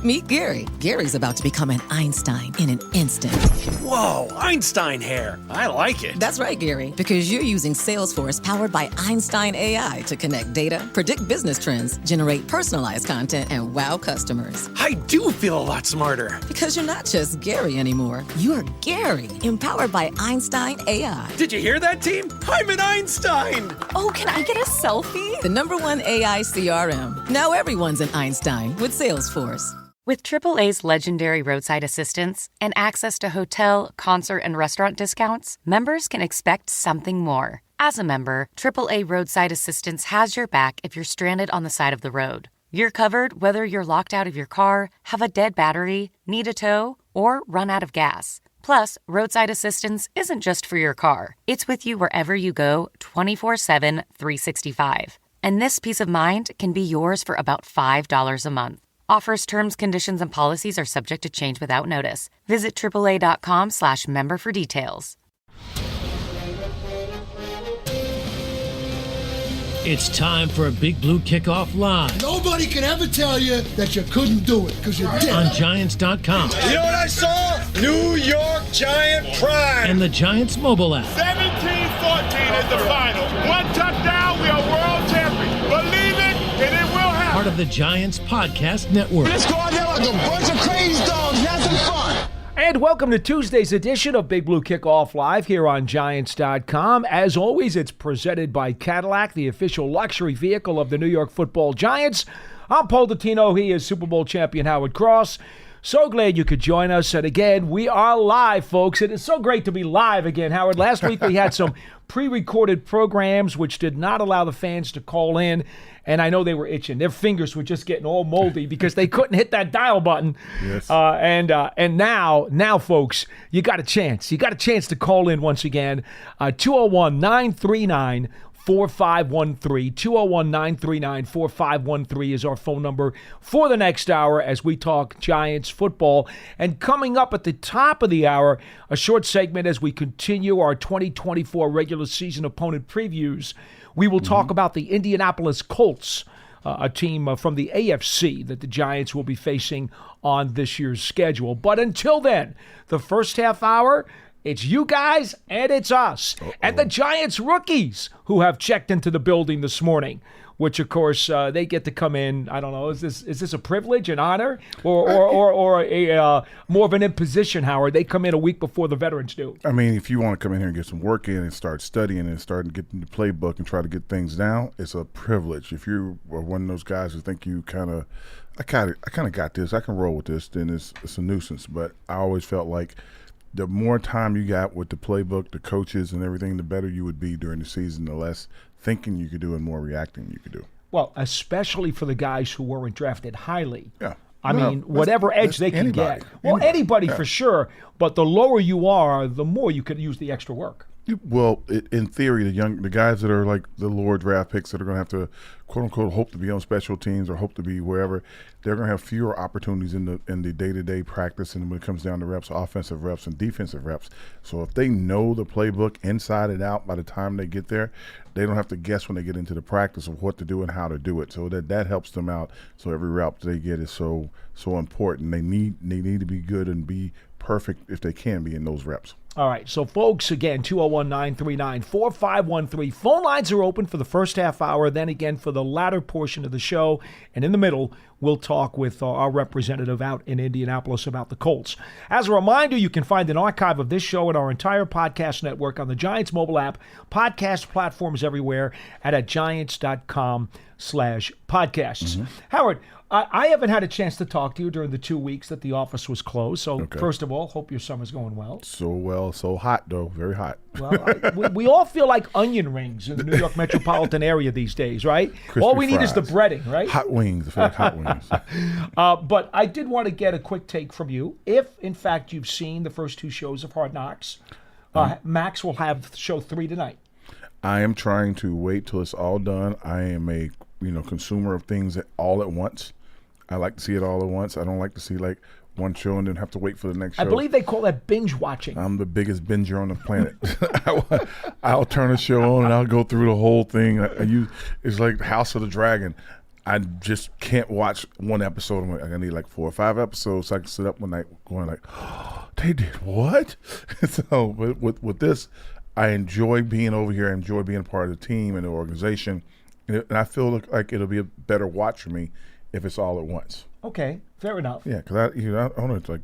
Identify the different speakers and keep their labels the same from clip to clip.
Speaker 1: Meet Gary. Gary's about to become an Einstein in an instant.
Speaker 2: Whoa, Einstein hair. I like it.
Speaker 1: That's right, Gary, because you're using Salesforce powered by Einstein AI to connect data, predict business trends, generate personalized content, and wow customers.
Speaker 2: I do feel a lot smarter.
Speaker 1: Because you're not just Gary anymore. You're Gary, empowered by Einstein AI.
Speaker 2: Did you hear that, team? I'm an Einstein.
Speaker 3: Oh, can I get a selfie?
Speaker 1: The #1 AI CRM. Now everyone's an Einstein with Salesforce.
Speaker 4: With AAA's legendary roadside assistance and access to hotel, concert, and restaurant discounts, members can expect something more. As a member, AAA Roadside Assistance has your back if you're stranded on the side of the road. You're covered whether you're locked out of your car, have a dead battery, need a tow, or run out of gas. Plus, roadside assistance isn't just for your car. It's with you wherever you go, 24/7, 365. And this peace of mind can be yours for about $5 a month. Offers, terms, conditions, and policies are subject to change without notice. Visit AAA.com/member for details.
Speaker 5: It's time for a Big Blue Kickoff Live.
Speaker 6: Nobody can ever tell you that you couldn't do it, because you did.
Speaker 5: On Giants.com.
Speaker 7: You know what I saw? New York Giant pride.
Speaker 5: And the Giants mobile app.
Speaker 8: 17-14 is the final. One touchdown, we are world champions. Believe it, and it will happen.
Speaker 5: Part of the Giants Podcast Network.
Speaker 6: Let's go out there like a bunch of crazy dogs. Have some fun.
Speaker 9: And welcome to Tuesday's edition of Big Blue Kickoff Live here on Giants.com. As always, it's presented by Cadillac, the official luxury vehicle of the New York Football Giants. I'm Paul Dottino. He is Super Bowl champion Howard Cross. So glad you could join us. And again, we are live, folks. It is so great to be live again, Howard. Last week we had some pre-recorded programs which did not allow the fans to call in. And I know they were itching. Their fingers were just getting all moldy because they couldn't hit that dial button.
Speaker 10: Yes.
Speaker 9: And now, folks, you got a chance. You got a chance to call in once again. 201-939-4513. 201-939-4513 is our phone number for the next hour as we talk Giants football. And coming up at the top of the hour, a short segment as we continue our 2024 regular season opponent previews. We will talk about the Indianapolis Colts, a team from the AFC that the Giants will be facing on this year's schedule. But until then, the first half hour, it's you guys and it's us. And the Giants rookies who have checked into the building this morning, which, of course, they get to come in. I don't know, is this a privilege, an honor, or a more of an imposition, Howard? They come in a week before the veterans do.
Speaker 10: I mean, if you want to come in here and get some work in and start studying and start getting the playbook and try to get things down, it's a privilege. If you are one of those guys who think you I kind of got this, I can roll with this, then it's a nuisance. But I always felt like the more time you got with the playbook, the coaches and everything, the better you would be during the season, the less thinking you could do and more reacting you could do.
Speaker 9: Well, especially for the guys who weren't drafted highly.
Speaker 10: Yeah.
Speaker 9: I mean, whatever edge they can get. Well, anybody for sure, but the lower you are, the more you could use the extra work.
Speaker 10: Well, in theory, the guys that are like the lower draft picks that are going to have to, quote unquote, hope to be on special teams or hope to be wherever, they're going to have fewer opportunities in the day-to-day practice and when it comes down to reps, offensive reps and defensive reps. So if they know the playbook inside and out by the time they get there, they don't have to guess when they get into the practice of what to do and how to do it. So that helps them out. So every rep they get is so important. They need to be good and be perfect if they can be in those reps.
Speaker 9: All right, so folks, again, 201-939-4513. Phone lines are open for the first half hour, then again for the latter portion of the show. And in the middle, we'll talk with our representative out in Indianapolis about the Colts. As a reminder, you can find an archive of this show and our entire podcast network on the Giants mobile app, podcast platforms everywhere, and at giants.com/podcasts. Mm-hmm. Howard, I haven't had a chance to talk to you during the 2 weeks that the office was closed. So, First of all, hope your summer's going well.
Speaker 10: So hot, though. Very hot.
Speaker 9: Well, we all feel like onion rings in the New York metropolitan area these days, right? All we need is the breading, right?
Speaker 10: Hot wings. I feel like hot wings.
Speaker 9: But I did want to get a quick take from you. If, in fact, you've seen the first two shows of Hard Knocks, Max will have show 3 tonight.
Speaker 10: I am trying to wait till it's all done. I am a consumer of things all at once. I like to see it all at once. I don't like to see like one show and then have to wait for the next show.
Speaker 9: I believe they call that binge watching.
Speaker 10: I'm the biggest binger on the planet. I'll turn a show on and I'll go through the whole thing. It's like House of the Dragon. I just can't watch one episode. I'm like, I need like 4 or 5 episodes so I can sit up one night going like, oh, they did what? So with this, I enjoy being over here. I enjoy being a part of the team and the organization. And I feel like it'll be a better watch for me if it's all at once.
Speaker 9: Okay, fair enough.
Speaker 10: Yeah, because I want to,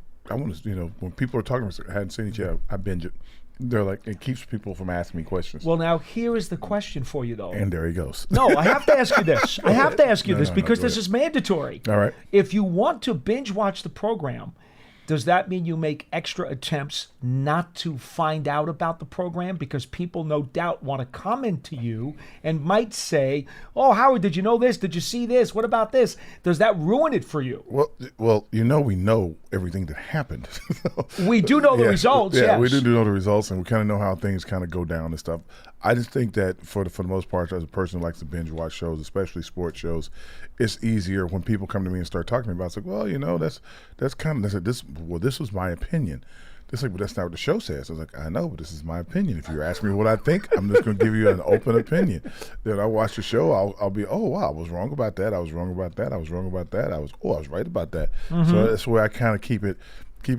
Speaker 10: when people are talking, I hadn't seen it yet, I binge it. They're like, it keeps people from asking me questions.
Speaker 9: Well, now here is the question for you, though.
Speaker 10: And there he goes.
Speaker 9: No, I have to ask you this. Because this is mandatory.
Speaker 10: All right.
Speaker 9: If you want to binge watch the program, does that mean you make extra attempts not to find out about the program? Because people no doubt want to comment to you and might say, oh, Howard, did you know this? Did you see this? What about this? Does that ruin it for you?
Speaker 10: Well, we know everything that happened.
Speaker 9: We do know the results,
Speaker 10: yeah,
Speaker 9: yes.
Speaker 10: We do know the results, and we kind of know how things kind of go down and stuff. I just think that for the most part, as a person who likes to binge watch shows, especially sports shows, it's easier when people come to me and start talking to me about it. It's like, well, that's kind of this was my opinion. It's like, but that's not what the show says. I was like, I know, but this is my opinion. If you're asking me what I think, I'm just going to give you an open opinion. Then I watch the show, I'll be, oh wow, I was wrong about that. I was wrong about that. I was wrong about that. I was right about that. Mm-hmm. So that's where I kind of keep it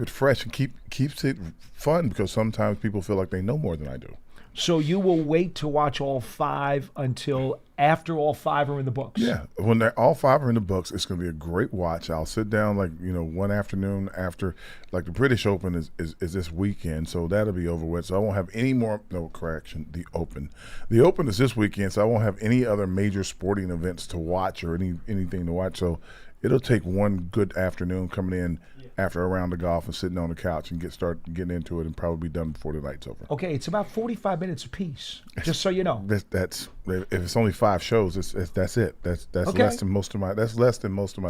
Speaker 10: fresh and keeps it fun, because sometimes people feel like they know more than I do.
Speaker 9: So you will wait to watch all 5 until after all 5 are in the books?
Speaker 10: Yeah. When all 5 are in the books, it's going to be a great watch. I'll sit down one afternoon after, like the British Open is this weekend, so that'll be over with. So I won't have any more, no correction, the Open. The Open is this weekend, so I won't have any other major sporting events to watch or anything to watch. So it'll take one good afternoon coming in after a round of golf and sitting on the couch and getting into it, and probably be done before the night's over.
Speaker 9: Okay, it's about 45 minutes apiece, just so you know.
Speaker 10: That's if it's only 5 shows, that's it. That's okay. less than most of my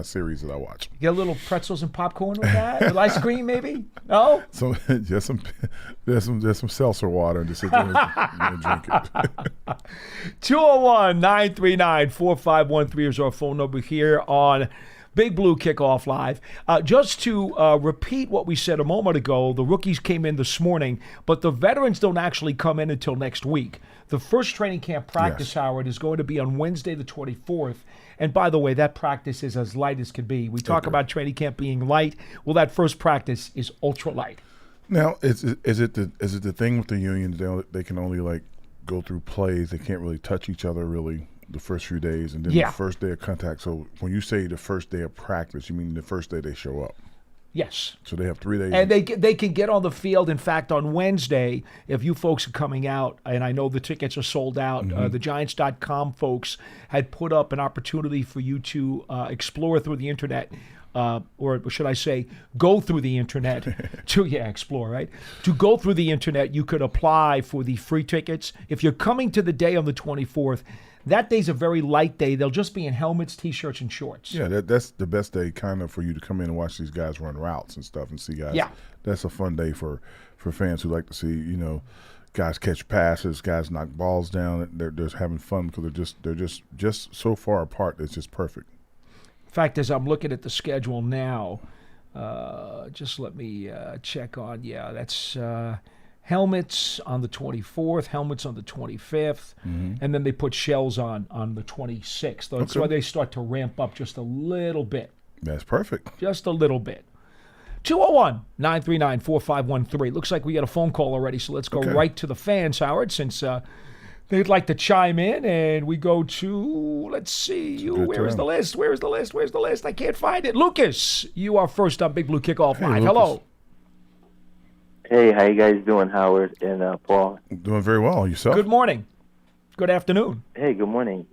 Speaker 10: series that I watch.
Speaker 9: You get a little pretzels and popcorn with that, with ice cream maybe? No.
Speaker 10: So there's some seltzer water, and just sit there and drink it.
Speaker 9: 201-939-4513 is our phone number here on Big Blue Kickoff Live. Just to repeat what we said a moment ago, the rookies came in this morning, but the veterans don't actually come in until next week. The first training camp practice, Howard, is going to be on Wednesday the 24th. And by the way, that practice is as light as can be. We talk about training camp being light. Well, that first practice is ultra light.
Speaker 10: Now, is it the thing with the union? They can only go through plays. They can't really touch each other really the first few days, and then the first day of contact. So when you say the first day of practice, you mean the first day they show up?
Speaker 9: Yes.
Speaker 10: So they have 3 days.
Speaker 9: And they can get on the field. In fact, on Wednesday, if you folks are coming out, and I know the tickets are sold out, the Giants.com folks had put up an opportunity for you to explore through the internet, or should I say, go through the internet explore, right? To go through the internet, you could apply for the free tickets. If you're coming to the day on the 24th, that day's a very light day. They'll just be in helmets, T-shirts, and shorts.
Speaker 10: Yeah, that's the best day kind of for you to come in and watch these guys run routes and stuff and see guys. Yeah. That's a fun day for fans who like to see, guys catch passes, guys knock balls down. They're just having fun because they're just so far apart. It's just perfect.
Speaker 9: In fact, as I'm looking at the schedule now, just let me check on, that's helmets on the 24th, helmets on the 25th, and then they put shells on the 26th. That's why they start to ramp up just a little bit.
Speaker 10: That's perfect.
Speaker 9: Just a little bit. 201-939-4513. Looks like we got a phone call already, so let's go right to the fans, Howard, since they'd like to chime in, and we go to, let's see, Where is the list? Where's the list? I can't find it. Lucas, you are first on Big Blue Kickoff Live.
Speaker 10: Lucas.
Speaker 9: Hello.
Speaker 11: Hey, how you guys doing, Howard and Paul?
Speaker 10: Doing very well. Yourself?
Speaker 9: Good morning. Good afternoon.
Speaker 11: Hey, good morning.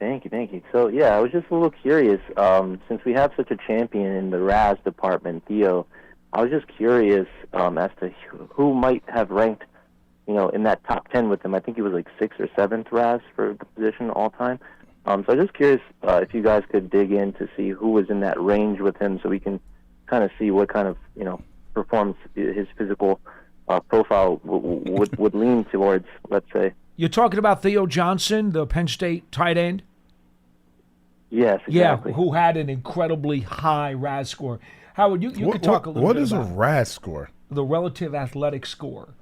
Speaker 11: Thank you. So, I was just a little curious. Since we have such a champion in the Raz department, Theo, I was just curious as to who might have ranked, in that top 10 with him. I think he was like 6th or 7th Raz for the position all time. So I was just curious if you guys could dig in to see who was in that range with him, so we can kind of see what kind of, performance his physical profile would lean towards, let's say.
Speaker 9: You're talking about Theo Johnson, the Penn State tight end?
Speaker 11: Yes, exactly.
Speaker 9: Yeah, who had an incredibly high RAS score. Howard, you could talk a little bit about
Speaker 10: what is a RAS score?
Speaker 9: The relative athletic score.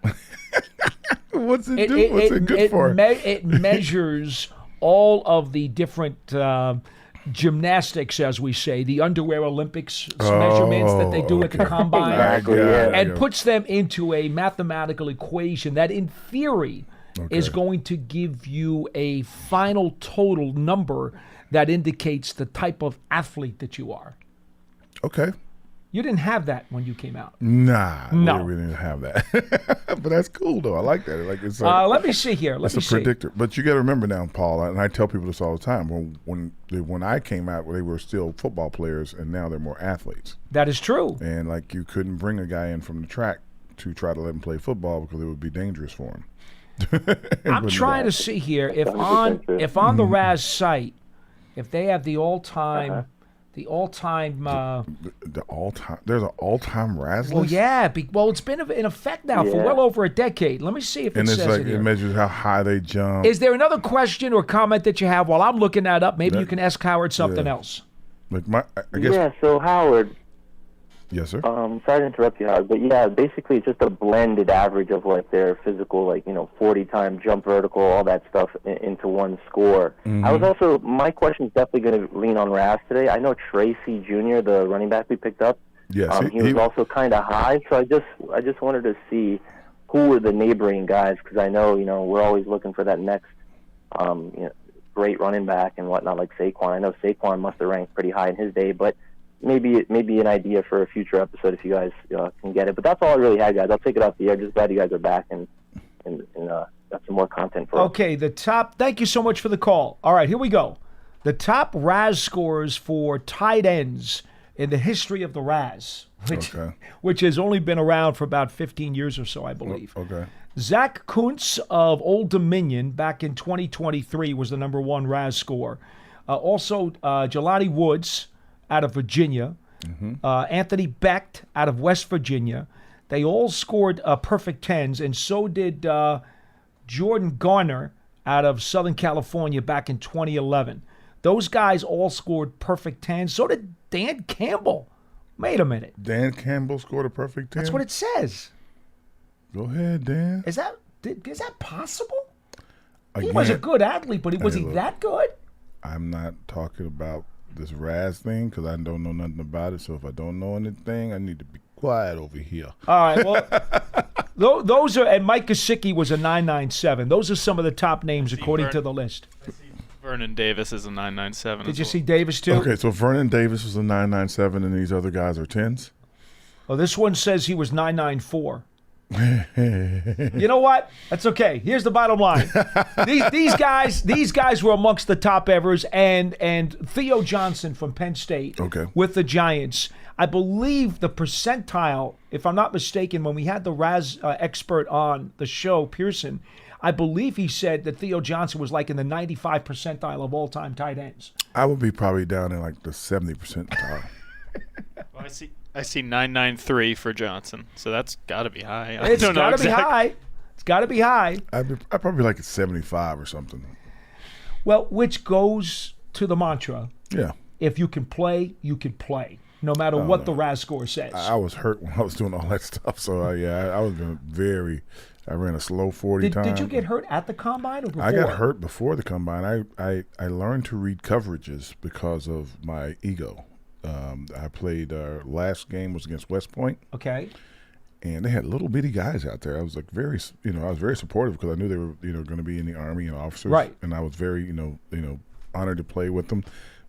Speaker 10: What's it do? What's it good for?
Speaker 9: It measures all of the different gymnastics, as we say, the underwear Olympics measurements that they do at the combine,
Speaker 11: Exactly,
Speaker 9: and puts them into a mathematical equation that, in theory, is going to give you a final total number that indicates the type of athlete that you are.
Speaker 10: Okay.
Speaker 9: You didn't have that when you came out.
Speaker 10: Nah,
Speaker 9: No.
Speaker 10: we didn't have that. But that's cool, though. I like that. Like it's
Speaker 9: let me see here.
Speaker 10: It's a predictor. But you got to remember now, Paul, and I tell people this all the time, when I came out, they were still football players, and now they're more athletes.
Speaker 9: That is true.
Speaker 10: And, like, you couldn't bring a guy in from the track to try to let him play football because it would be dangerous for him.
Speaker 9: I'm trying to see here if on the Raz site, if they have the all-time there's
Speaker 10: an all-time Raz
Speaker 9: Well,
Speaker 10: list?
Speaker 9: yeah. It's been in effect now for well over a decade. Let me see if
Speaker 10: and
Speaker 9: it
Speaker 10: it's
Speaker 9: says
Speaker 10: like
Speaker 9: it here.
Speaker 10: it measures how high they jump.
Speaker 9: Is there another question or comment that you have while I'm looking that up? Maybe you can ask Howard something else.
Speaker 10: Like I guess.
Speaker 11: Yeah, so Howard.
Speaker 10: Yes, sir.
Speaker 11: Sorry to interrupt you, Howard, but yeah, basically it's just a blended average of like their physical, 40-time jump vertical, all that stuff into one score. I was also, my question is definitely going to lean on Raz today. I know Tracy Jr., the running back we picked up.
Speaker 10: Yes,
Speaker 11: he was also kind of high, so I just wanted to see who were the neighboring guys, because I know we're always looking for that next great running back and whatnot, like Saquon. I know Saquon must have ranked pretty high in his day, but maybe an idea for a future episode if you guys can get it. But that's all I really had, guys. I'll take it off the air. Just glad you guys are back and got some more content for us.
Speaker 9: Okay, thank you so much for the call. All right, here we go. The top Raz scores for tight ends in the history of the Raz, which has only been around for about 15 years or so, I believe.
Speaker 10: Okay.
Speaker 9: Zach Kuntz of Old Dominion back in 2023 was the number one Raz score. Also, Jelani Woods out of Virginia, Anthony Becht out of West Virginia. They all scored perfect tens, and so did Jordan Garner out of Southern California back in 2011. Those guys all scored perfect tens. So did Dan Campbell. Wait a minute.
Speaker 10: Dan Campbell scored a perfect 10?
Speaker 9: That's what it says.
Speaker 10: Go ahead, Dan.
Speaker 9: Is that possible? He was a good athlete, but was he that good? I'm
Speaker 10: not talking about this Raz thing because I don't know nothing about it. So if I don't know anything, I need to be quiet over here.
Speaker 9: All right. Well, those are, and Mike Gesicki was a 997. Those are some of the top names according to the list.
Speaker 12: I see Vernon Davis is a 997.
Speaker 9: Did you see Davis too?
Speaker 10: Okay, so Vernon Davis was a 997, and these other guys are 10s.
Speaker 9: Oh, this one says he was 994. You know what? That's okay. Here's the bottom line. These guys were amongst the top evers, and Theo Johnson from Penn State with the Giants. I believe the percentile, if I'm not mistaken, when we had the Raz expert on the show, Pearson, I believe he said that Theo Johnson was like in the 95 percentile of all-time tight ends.
Speaker 10: I would be probably down in like the 70 percentile.
Speaker 12: Well, I see 993 for Johnson, so that's got to be high.
Speaker 9: It's got to be high. It's got to be high.
Speaker 10: I'd probably like a 75 or something.
Speaker 9: Well, which goes to the mantra.
Speaker 10: Yeah.
Speaker 9: If you can play, you can play, no matter what the Raz score says.
Speaker 10: I was hurt when I was doing all that stuff, so I was I ran a slow 40 time.
Speaker 9: Did you get hurt at the combine or before?
Speaker 10: I got hurt before the combine. I learned to read coverages because of my ego. I played last game was against West Point.
Speaker 9: Okay.
Speaker 10: And they had little bitty guys out there. I was like very supportive because I knew they were going to be in the Army and officers.
Speaker 9: Right.
Speaker 10: And I was very honored to play with them,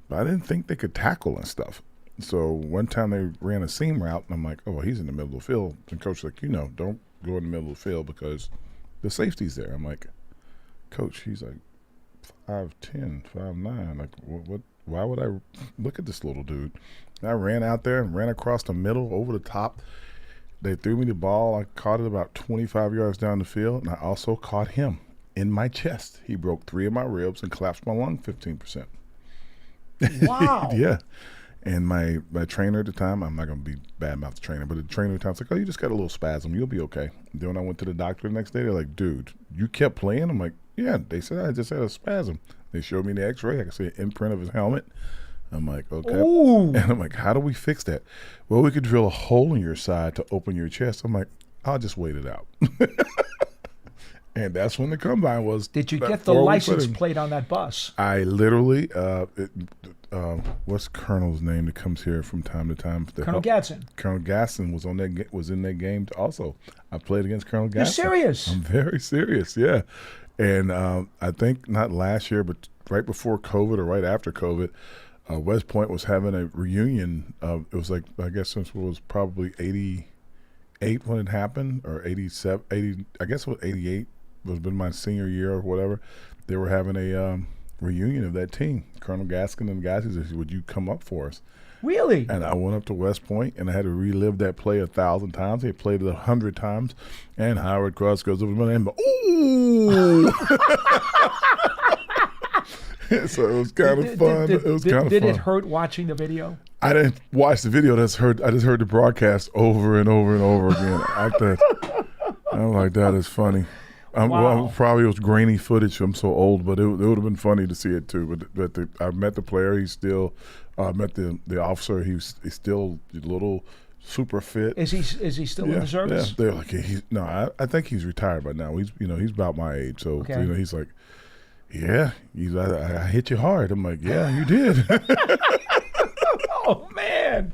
Speaker 10: but I didn't think they could tackle and stuff. So one time they ran a seam route, and I'm like, oh, well, he's in the middle of the field. And coach was like, don't go in the middle of the field because the safety's there. I'm like, coach, he's like 5'10", 5'9". Like, what? Why would I look at this little dude? And I ran out there and ran across the middle, over the top. They threw me the ball. I caught it about 25 yards down the field, and I also caught him in my chest. He broke 3 of my ribs and collapsed my lung 15%.
Speaker 9: Wow.
Speaker 10: Yeah. And my trainer at the time, I'm not going to be badmouth the trainer, but the trainer at the time was like, oh, you just got a little spasm. You'll be okay. And then when I went to the doctor the next day, they're like, dude, you kept playing? I'm like, yeah. They said I just had a spasm. They showed me the x-ray. I could see an imprint of his helmet. I'm like, okay.
Speaker 9: Ooh.
Speaker 10: And I'm like, how do we fix that? Well, we could drill a hole in your side to open your chest. I'm like, I'll just wait it out. And that's when the combine was.
Speaker 9: Did you get the license plate on that bus?
Speaker 10: I literally, what's Colonel's name that comes here from time to time?
Speaker 9: Colonel Gadsden.
Speaker 10: Colonel Gadsden was in that game also. I played against Colonel Gadsden.
Speaker 9: You're serious?
Speaker 10: I'm very serious, yeah. And I think not last year, but right before COVID or right after COVID, West Point was having a reunion. It was like, I guess since it was probably 88 when it happened, or 87, 80, I guess it was 88. It was been my senior year or whatever. They were having a reunion of that team. Colonel Gaskin and the guys, he said, would you come up for us?
Speaker 9: Really?
Speaker 10: And I went up to West Point, and I had to relive that play 1,000 times. They played it 100 times, and Howard Cross goes over to my name, ooh! So it was kind of fun.
Speaker 9: Did it hurt watching the video?
Speaker 10: I didn't watch the video. I just heard the broadcast over and over and over again. I'm like, that is funny.
Speaker 9: Wow.
Speaker 10: Well, probably it was grainy footage. I'm so old, but it would have been funny to see it too. But I met the player. He's still met the officer. He's still a little super fit.
Speaker 9: Is he still in the service?
Speaker 10: Yeah. They're like, I think he's retired by now. He's about my age. So he's like, yeah, I hit you hard. I'm like, yeah, you did.
Speaker 9: Oh man.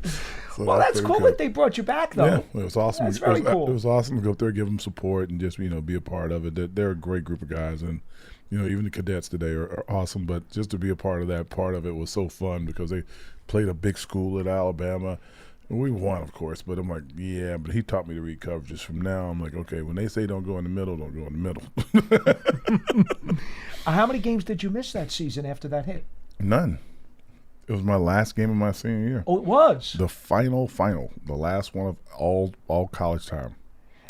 Speaker 10: So
Speaker 9: well, that's cool that they brought you back, though.
Speaker 10: Yeah, it was awesome.
Speaker 9: That's very cool.
Speaker 10: It was awesome to go up there, give them support, and just be a part of it. They're a great group of guys, and even the cadets today are awesome. But just to be a part of that part of it was so fun because they played a big school at Alabama. And we won, of course, but I'm like, yeah. But he taught me to read coverages. From now, I'm like, okay, when they say don't go in the middle, don't go in the middle.
Speaker 9: How many games did you miss that season after that hit?
Speaker 10: None. It was my last game of my senior year.
Speaker 9: Oh, it was?
Speaker 10: The final, the last one of all college time.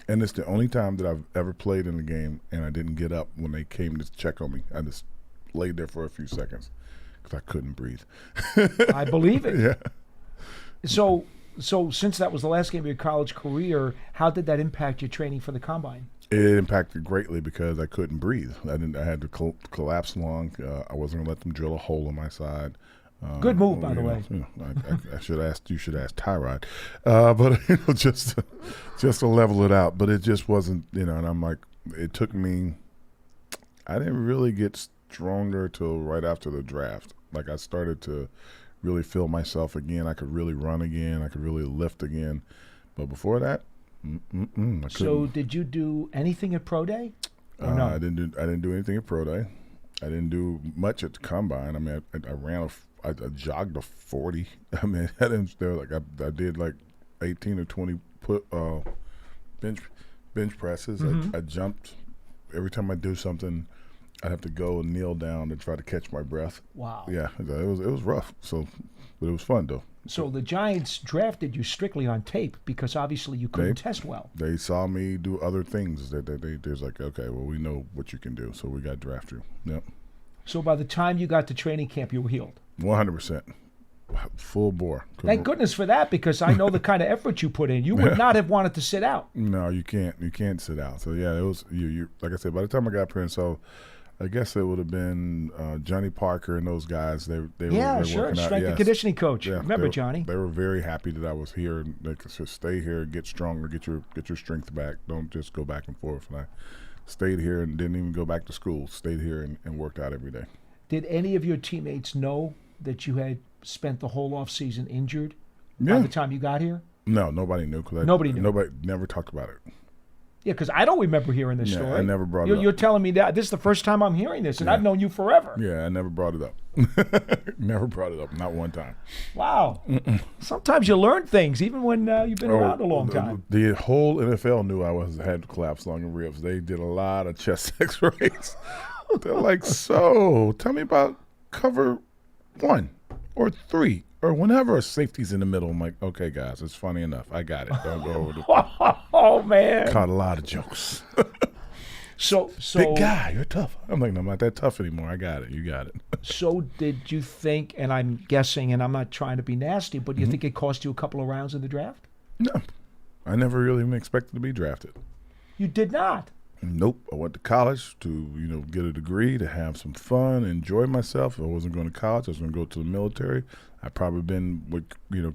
Speaker 10: And it's the only time that I've ever played in a game and I didn't get up when they came to check on me. I just laid there for a few seconds because I couldn't breathe.
Speaker 9: I believe it.
Speaker 10: Yeah.
Speaker 9: So since that was the last game of your college career, how did that impact your training for the combine?
Speaker 10: It impacted greatly because I couldn't breathe. I had to collapse lung. I wasn't going to let them drill a hole in my side.
Speaker 9: Good move, by the way.
Speaker 10: I should ask. You should ask Tyrod, but just to level it out. But it just wasn't, And I'm like, it took me. I didn't really get stronger till right after the draft. Like I started to really feel myself again. I could really run again. I could really lift again. But before that, I couldn't.
Speaker 9: So did you do anything at Pro Day? No?
Speaker 10: I didn't do anything at Pro Day. I didn't do much at the combine. I mean, I jogged a 40. I mean, I did like 18 or 20 bench presses.
Speaker 9: Mm-hmm.
Speaker 10: I jumped. Every time I do something, I'd have to go and kneel down to try to catch my breath.
Speaker 9: Wow.
Speaker 10: Yeah, it was rough. But it was fun though.
Speaker 9: So the Giants drafted you strictly on tape because obviously you couldn't test well.
Speaker 10: They saw me do other things. They was like, okay, well, we know what you can do, so we got to draft you. Yep.
Speaker 9: So by the time you got to training camp, you were healed.
Speaker 10: 100%. Full bore.
Speaker 9: Thank goodness for that, because I know the kind of effort you put in. You would not have wanted to sit out.
Speaker 10: No, you can't. You can't sit out. So yeah, it was you. Like I said, by the time I got Prince, so I guess it would have been Johnny Parker and those guys. They were
Speaker 9: sure.
Speaker 10: working out.
Speaker 9: Strength and conditioning coach.
Speaker 10: Yeah,
Speaker 9: Remember Johnny?
Speaker 10: They were very happy that I was here, and they could just stay here, get stronger, get your strength back. Don't just go back and forth. And I stayed here and didn't even go back to school. Stayed here and worked out every day.
Speaker 9: Did any of your teammates know that you had spent the whole off season injured by the time you got here?
Speaker 10: No, nobody knew.
Speaker 9: Nobody knew.
Speaker 10: Nobody never talked about it.
Speaker 9: Yeah, because I don't remember hearing this story.
Speaker 10: I never brought it up.
Speaker 9: You're telling me that this is the first time I'm hearing this, and I've known you forever.
Speaker 10: Yeah, I never brought it up. Never brought it up, not one time.
Speaker 9: Wow. Sometimes you learn things, even when you've been around a long time.
Speaker 10: The whole NFL knew I had collapsed lung and ribs. They did a lot of chest X-rays. They're like, so tell me about cover 1 or 3 or whenever a safety's in the middle. I'm like, okay, guys, it's funny enough. I got it. Don't go over the
Speaker 9: Oh, man.
Speaker 10: Caught a lot of jokes.
Speaker 9: So
Speaker 10: big guy, you're tough. I'm like, no, I'm not that tough anymore. I got it. You got it.
Speaker 9: So did you think, and I'm guessing, and I'm not trying to be nasty, but you think it cost you a couple of rounds in the draft?
Speaker 10: No. I never really even expected to be drafted.
Speaker 9: You did not?
Speaker 10: Nope. I went to college to, get a degree, to have some fun, enjoy myself. If I wasn't going to college, I was going to go to the military. I'd probably been with,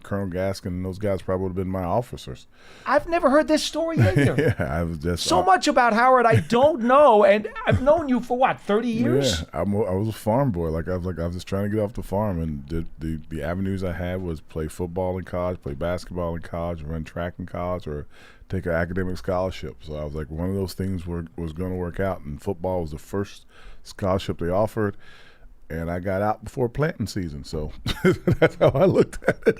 Speaker 10: Colonel Gaskin, and those guys probably would have been my officers.
Speaker 9: I've never heard this story either.
Speaker 10: Yeah, I was just
Speaker 9: so much about Howard I don't know, and I've known you for what, 30 years?
Speaker 10: Yeah, I was a farm boy. I was just trying to get off the farm, and the avenues I had was play football in college, play basketball in college, run track in college, or take an academic scholarship. So I was like, one of those things was going to work out, and football was the first scholarship they offered. And I got out before planting season, so that's how I looked at it.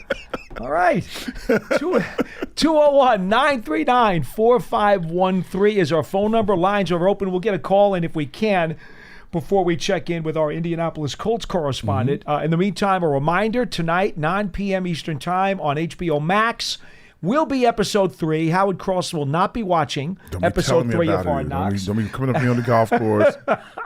Speaker 9: All right. 201-939-4513 is our phone number. Lines are open. We'll get a call in if we can before we check in with our Indianapolis Colts correspondent. In the meantime, a reminder, tonight, 9 p.m. Eastern Time on HBO Max will be episode 3. Howard Cross will not be watching episode 3 of Hard Knocks.
Speaker 10: Don't be coming up to me on the golf course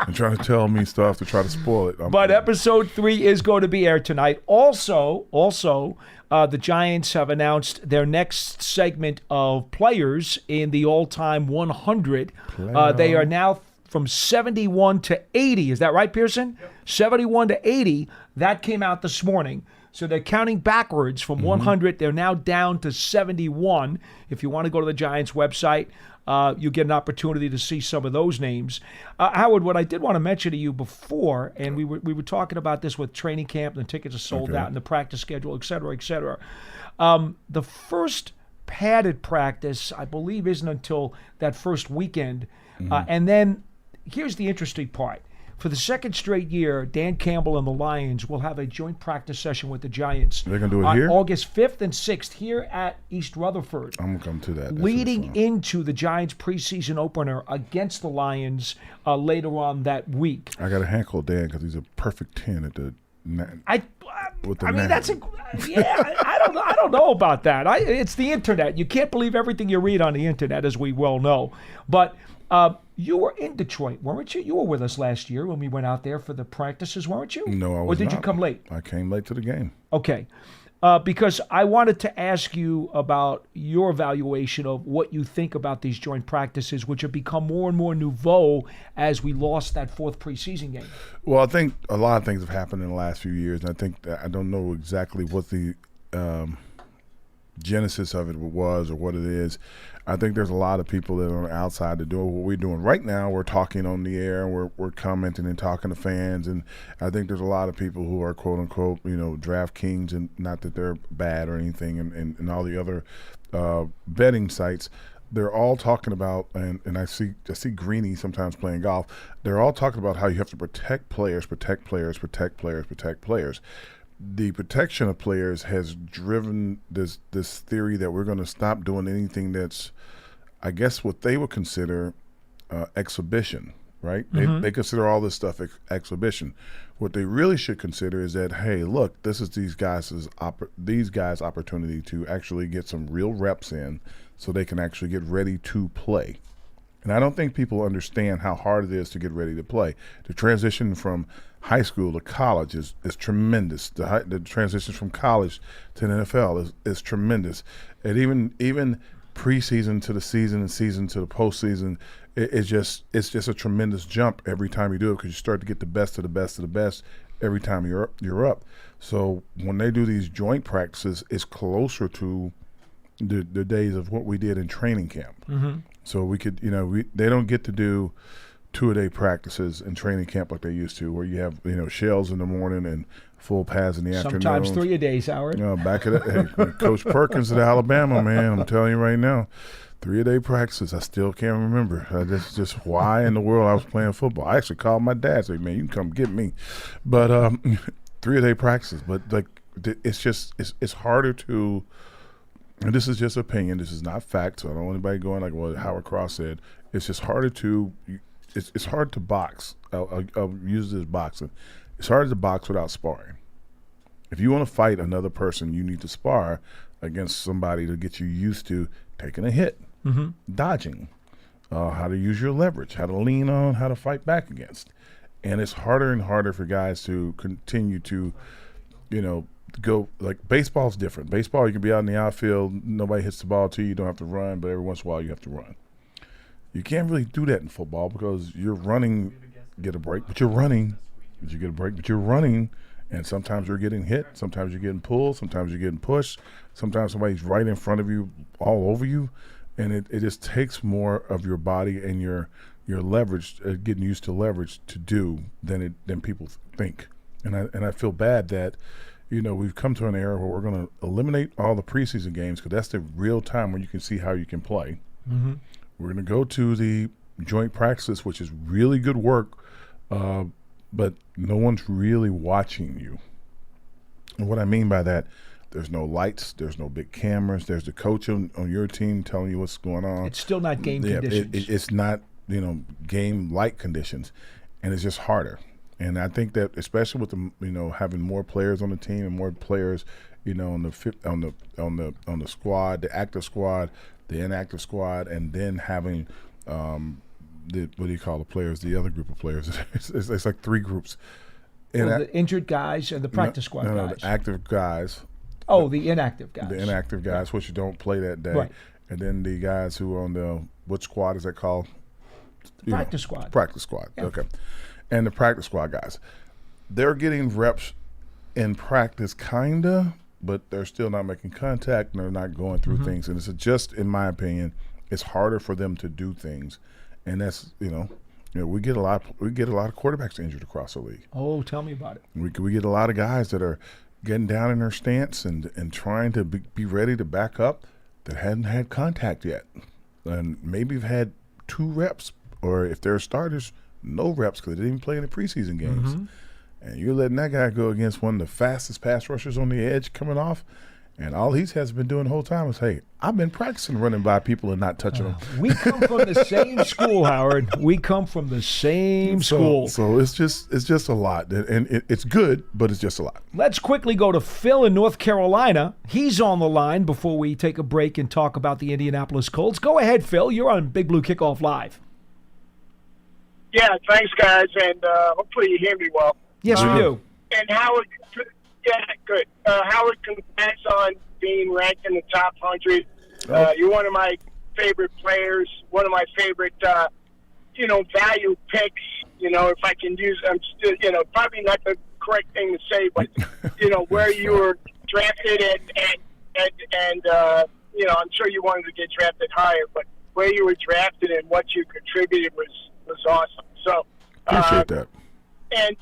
Speaker 10: and trying to tell me stuff to try to spoil it.
Speaker 9: But episode 3 is going to be aired tonight. Also, the Giants have announced their next segment of players in the all-time 100. They are now from 71 to 80. Is that right, Pearson? Yep. 71 to 80. That came out this morning. So they're counting backwards from 100. They're now down to 71. If you want to go to the Giants website, you get an opportunity to see some of those names. Howard, what I did want to mention to you before, and we were talking about this with training camp, and the tickets are sold out, and the practice schedule, et cetera, et cetera. The first padded practice, I believe, isn't until that first weekend. And then here's the interesting part. For the second straight year, Dan Campbell and the Lions will have a joint practice session with the Giants.
Speaker 10: They're going to do it
Speaker 9: on
Speaker 10: here?
Speaker 9: August 5th and 6th here at East Rutherford.
Speaker 10: I'm going to come to that.
Speaker 9: Leading into the Giants preseason opener against the Lions later on that week.
Speaker 10: I got to handle Dan because he's a perfect 10 at the
Speaker 9: I don't know about that. It's the internet. You can't believe everything you read on the internet, as we well know. But you were in Detroit, weren't you? You were with us last year when we went out there for the practices, weren't you?
Speaker 10: No, I was not.
Speaker 9: Or did you come late?
Speaker 10: I came late to the game.
Speaker 9: Okay. Because I wanted to ask you about your evaluation of what you think about these joint practices, which have become more and more nouveau as we lost that fourth preseason game.
Speaker 10: Well, I think a lot of things have happened in the last few years, and I think that I don't know exactly what the genesis of it was or what it is. I think there's a lot of people that are on the outside that do what we're doing right now. We're talking on the air, and we're commenting and talking to fans, and I think there's a lot of people who are quote unquote, draft kings, and not that they're bad or anything, and all the other betting sites. They're all talking about, and I see Greeny sometimes playing golf. They're all talking about how you have to protect players. The protection of players has driven this theory that we're going to stop doing anything that's, I guess, what they would consider exhibition, right? They consider all this stuff exhibition. What they really should consider is that, hey, look, this is these guys' opportunity to actually get some real reps in so they can actually get ready to play. And I don't think people understand how hard it is to get ready to play. The transition from high school to college is tremendous. The transition from college to the NFL is tremendous. And even preseason to the season and season to the postseason, it's just a tremendous jump every time you do it, because you start to get the best of the best of the best every time you're up. So when they do these joint practices, it's closer to the days of what we did in training camp. So we could, they don't get to do 2-a-day practices in training camp like they used to, where you have, shells in the morning and full pads in the afternoon.
Speaker 9: Sometimes 3-a-days, Howard.
Speaker 10: Back at Coach Perkins at Alabama, man, I'm telling you right now, 3-a-day practices, I still can't remember. That's just why in the world I was playing football. I actually called my dad, said, man, you can come get me. But 3-a-day practices, but it's harder to. And this is just opinion. This is not fact. So I don't want anybody going like what Howard Cross said. It's just harder to. It's hard to box. I'll use this boxing. It's hard to box without sparring. If you want to fight another person, you need to spar against somebody to get you used to taking a hit, dodging, how to use your leverage, how to lean on, how to fight back against. And it's harder and harder for guys to continue to, go. Like baseball's different. Baseball, you can be out in the outfield, nobody hits the ball to you, you don't have to run, but every once in a while you have to run. You can't really do that in football because you're running, get a break, but you're running, but you get a break, but you're running, And sometimes you're getting hit, sometimes you're getting pulled, sometimes you're getting pushed, sometimes somebody's right in front of you, all over you, and it just takes more of your body and your leverage, getting used to leverage to do than people think. And I feel bad that, we've come to an era where we're going to eliminate all the preseason games because that's the real time when you can see how you can play.
Speaker 9: Mm-hmm.
Speaker 10: We're going to go to the joint practices, which is really good work, but no one's really watching you. And what I mean by that, there's no lights, there's no big cameras, there's the coach on your team telling you what's going on.
Speaker 9: It's still not game conditions.
Speaker 10: It's not, game-like conditions, and it's just harder. And I think that especially with the having more players on the team and more players, on the squad, the active squad, the inactive squad, and then having the players, the other group of players. It's like three groups.
Speaker 9: The injured guys and the practice squad guys.
Speaker 10: No, the active guys.
Speaker 9: Oh, the inactive guys.
Speaker 10: The inactive guys, which you don't play that day.
Speaker 9: Right.
Speaker 10: And then the guys who are on what squad is that called?
Speaker 9: Practice squad.
Speaker 10: Practice squad,
Speaker 9: yeah.
Speaker 10: Okay. And the practice squad guys. They're getting reps in practice, kinda, but they're still not making contact and they're not going through things. And it's just, in my opinion, it's harder for them to do things. And that's, we get a lot of quarterbacks injured across the league.
Speaker 9: Oh, tell me about it.
Speaker 10: We get a lot of guys that are getting down in their stance and trying to be ready to back up that hadn't had contact yet. And maybe have had 2 reps, or if they're starters, no reps because they didn't play in the preseason games.
Speaker 9: Mm-hmm.
Speaker 10: And you're letting that guy go against one of the fastest pass rushers on the edge coming off, and all he has been doing the whole time is, hey, I've been practicing running by people and not touching them.
Speaker 9: We come from the same school, Howard. We come from the same school.
Speaker 10: So it's just a lot, and it's good, but it's just a lot.
Speaker 9: Let's quickly go to Phil in North Carolina. He's on the line before we take a break and talk about the Indianapolis Colts. Go ahead, Phil. You're on Big Blue Kickoff Live.
Speaker 13: Yeah, thanks, guys, and hopefully you hear me well.
Speaker 9: Yes, we do.
Speaker 13: And Howard, yeah, good. Howard, congrats on being ranked in the top 100. You're one of my favorite players, one of my favorite, value picks. If I can use, I'm still, probably not the correct thing to say, but where you were drafted and I'm sure you wanted to get drafted higher, but where you were drafted and what you contributed was awesome. So
Speaker 10: appreciate that.
Speaker 13: And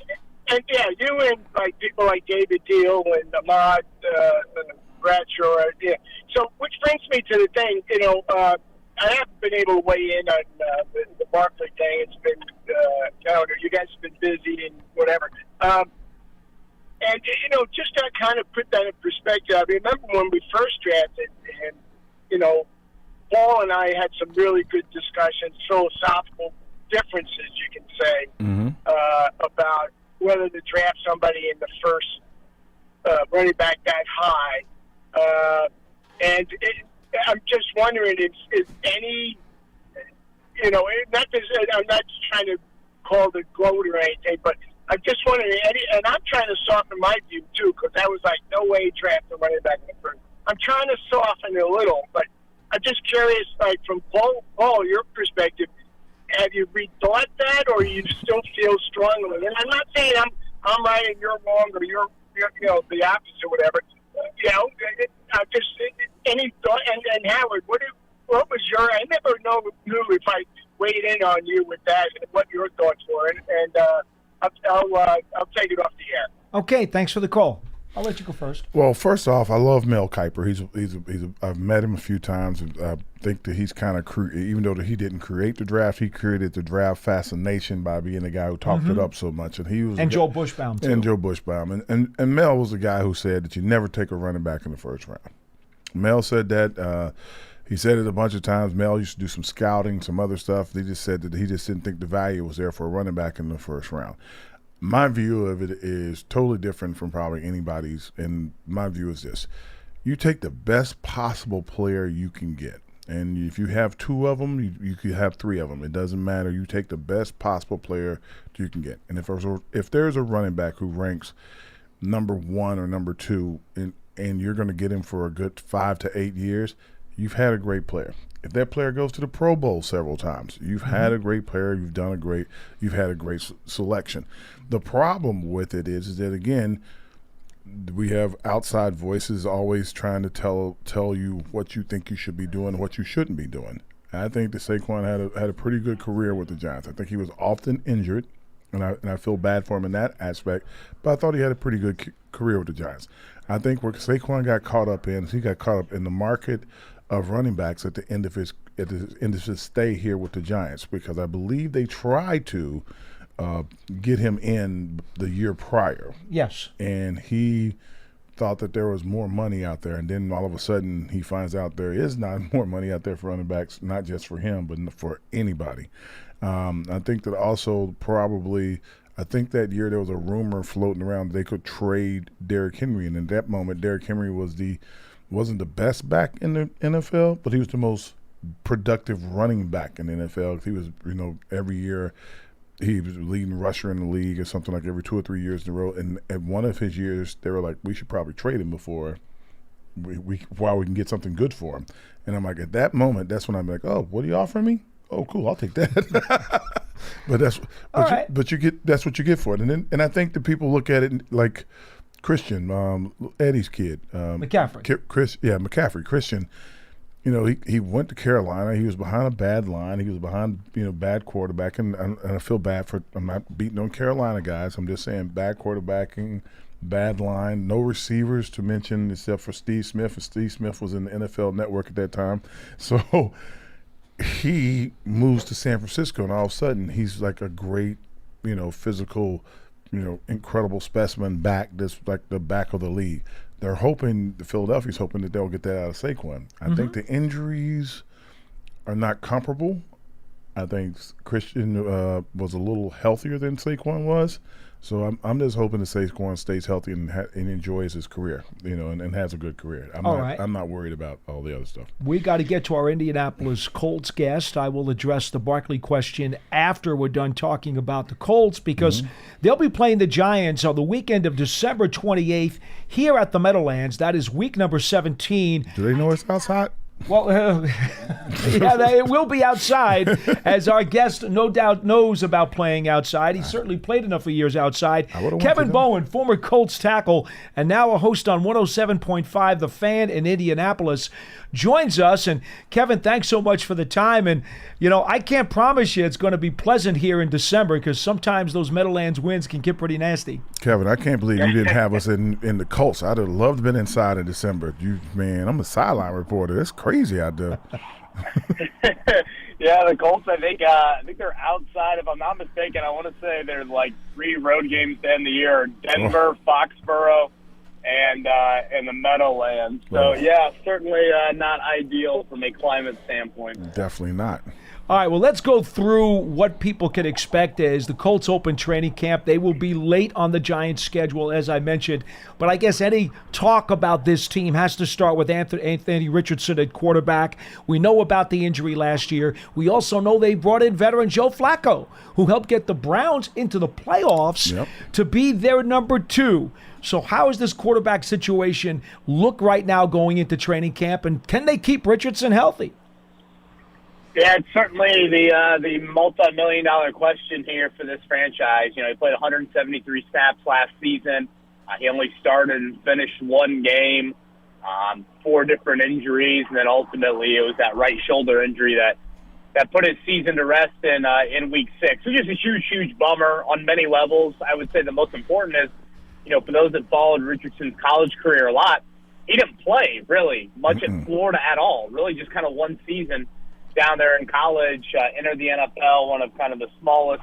Speaker 13: yeah, you and people like David Deal and Ahmad Bradshaw. Yeah. So which brings me to the thing. I haven't been able to weigh in on the Barkley thing. It's been you guys have been busy and whatever. And just to kind of put that in perspective, I remember when we first drafted him. Paul and I had some really good discussions, philosophical differences, you can say, about whether to draft somebody in the first running back that high. I'm just wondering if any, I'm not trying to call the gloat or anything, but I'm just wondering, and I'm trying to soften my view too, because I was like, no way draft a running back in the first. I'm trying to soften it a little, but I'm just curious, like from Paul, your perspective, have you rethought that, or you still feel strongly? And I'm not saying I'm right and you're wrong, or you're the opposite, or whatever. I'm just any thought. And Howard, what was your? I never knew if I weighed in on you with that and what your thoughts were, and I'll take it off the air.
Speaker 9: Okay, thanks for the call. I'll let you go first.
Speaker 10: Well, first off, I love Mel Kiper. I've met him a few times. And I think that he's kind of even though he didn't create the draft, he created the draft fascination by being the guy who talked it up so much. And he was
Speaker 9: Joe Bushbaum too.
Speaker 10: And Joe Bushbaum, and Mel was the guy who said that you never take a running back in the first round. Mel said that. He said it a bunch of times. Mel used to do some scouting, some other stuff. He just said that he just didn't think the value was there for a running back in the first round. My view of it is totally different from probably anybody's, and my view is this. You take the best possible player you can get, and if you have 2 of them, you could have 3 of them. It doesn't matter. You take the best possible player you can get. And if there's a running back who ranks number 1 or number 2, and you're going to get him for a good 5 to 8 years, you've had a great player. If that player goes to the Pro Bowl several times, you've had a great player. You've had a great selection. The problem with it is that, again, we have outside voices always trying to tell you what you think you should be doing and what you shouldn't be doing. And I think that Saquon had a pretty good career with the Giants. I think he was often injured, and I feel bad for him in that aspect, but I thought he had a pretty good career with the Giants. I think where Saquon got caught up in the market of running backs at the end of his stay here with the Giants, because I believe they tried to get him in the year prior.
Speaker 9: Yes.
Speaker 10: And he thought that there was more money out there, and then all of a sudden he finds out there is not more money out there for running backs, not just for him, but for anybody. I think that also I think that year there was a rumor floating around they could trade Derrick Henry, and in that moment Derrick Henry wasn't the best back in the NFL, but he was the most productive running back in the NFL. He was, every year he was leading rusher in the league or something, like every 2 or 3 years in a row. And at one of his years, they were like, we should probably trade him before while we can get something good for him. And I'm like, at that moment, that's when I'm like, oh, what are you offering me? Oh, cool, I'll take that. But you get, that's what you get for it. And I think the people look at it like Christian, Eddie's kid,
Speaker 9: McCaffrey.
Speaker 10: McCaffrey. Christian, he went to Carolina. He was behind a bad line. He was behind, bad quarterback. And I feel bad I'm not beating on Carolina guys. I'm just saying bad quarterbacking, bad line, no receivers to mention except for Steve Smith. And Steve Smith was in the NFL Network at that time. So he moves to San Francisco, and all of a sudden he's like a great, physical, incredible specimen back. That's like the back of the league. They're hoping, Philadelphia's hoping that they'll get that out of Saquon. I think the injuries are not comparable. I think Christian was a little healthier than Saquon was. So I'm just hoping that Saquon stays healthy and enjoys his career, and has a good career. I'm not worried about all the other stuff.
Speaker 9: We got to get to our Indianapolis Colts guest. I will address the Barkley question after we're done talking about the Colts, because they'll be playing the Giants on the weekend of December 28th here at the Meadowlands. That is week number 17.
Speaker 10: Do they know it's outside?
Speaker 9: Well, it will be outside, as our guest no doubt knows about playing outside. He certainly played enough of years outside. Kevin Bowen, former Colts tackle, and now a host on 107.5 The Fan in Indianapolis, joins us. And Kevin, thanks so much for the time. And, I can't promise you it's going to be pleasant here in December, because sometimes those Meadowlands winds can get pretty nasty.
Speaker 10: Kevin, I can't believe you didn't have us in the Colts. I'd have loved to have been inside in December. I'm a sideline reporter. That's crazy out there.
Speaker 14: Yeah, the Colts, I think they're outside. If I'm not mistaken, I want to say there's like 3 road games to end the year: Denver, Foxborough, and the Meadowlands. So, certainly not ideal from a climate standpoint.
Speaker 10: Definitely not.
Speaker 9: All right, well, let's go through what people can expect as the Colts open training camp. They will be late on the Giants' schedule, as I mentioned. But I guess any talk about this team has to start with Anthony Richardson at quarterback. We know about the injury last year. We also know they brought in veteran Joe Flacco, who helped get the Browns into the playoffs to be their number 2. So how does this quarterback situation look right now going into training camp, and can they keep Richardson healthy?
Speaker 14: Yeah, it's certainly the multi-million-dollar question here for this franchise. He played 173 snaps last season. He only started and finished 1 game, 4 different injuries, and then ultimately it was that right shoulder injury that put his season to rest in Week 6. So just a huge, huge bummer on many levels. I would say the most important is, for those that followed Richardson's college career a lot, he didn't play really much at Florida at all. Really just kind of 1 season down there in college, entered the NFL, one of kind of the smallest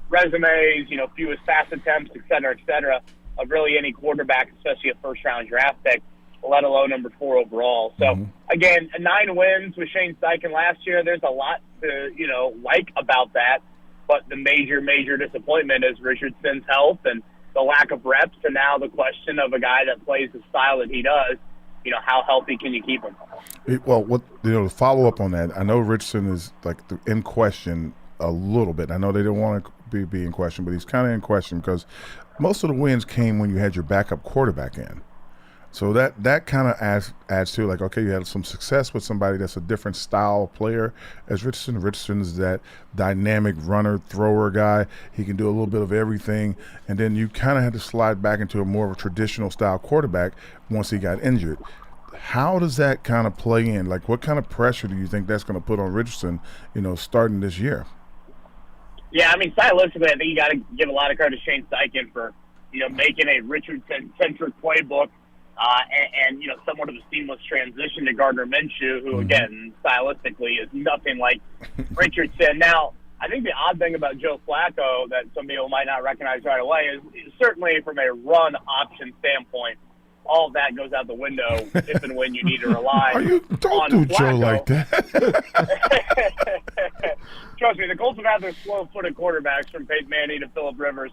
Speaker 14: resumes, fewest pass attempts, et cetera, of really any quarterback, especially a first-round draft pick, let alone number 4 overall. So, again, 9 wins with Shane Steichen last year. There's a lot to, like about that, but the major, major disappointment is Richardson's health and the lack of reps, and now the question of a guy that plays the style that he does. How healthy can you keep him?
Speaker 10: To follow up on that, I know Richardson is in question a little bit. I know they don't want to be in question, but he's kind of in question because most of the wins came when you had your backup quarterback in. So that kind of adds to, like, okay, you had some success with somebody that's a different style player as Richardson. Richardson is that dynamic runner, thrower guy. He can do a little bit of everything. And then you kind of had to slide back into a more of a traditional style quarterback once he got injured. How does that kind of play in? Like, what kind of pressure do you think that's going to put on Richardson, starting this year?
Speaker 14: Yeah, I mean, stylistically, I think you got to give a lot of credit to Shane Steichen for, making a Richardson-centric playbook and somewhat of a seamless transition to Gardner Minshew, who, again, stylistically is nothing like Richardson. Now, I think the odd thing about Joe Flacco that some people might not recognize right away is certainly from a run option standpoint, all of that goes out the window if and when you need to rely
Speaker 10: don't do
Speaker 14: Flacco.
Speaker 10: Joe like that.
Speaker 14: Trust me, the Colts have had their slow-footed quarterbacks from Peyton Manning to Phillip Rivers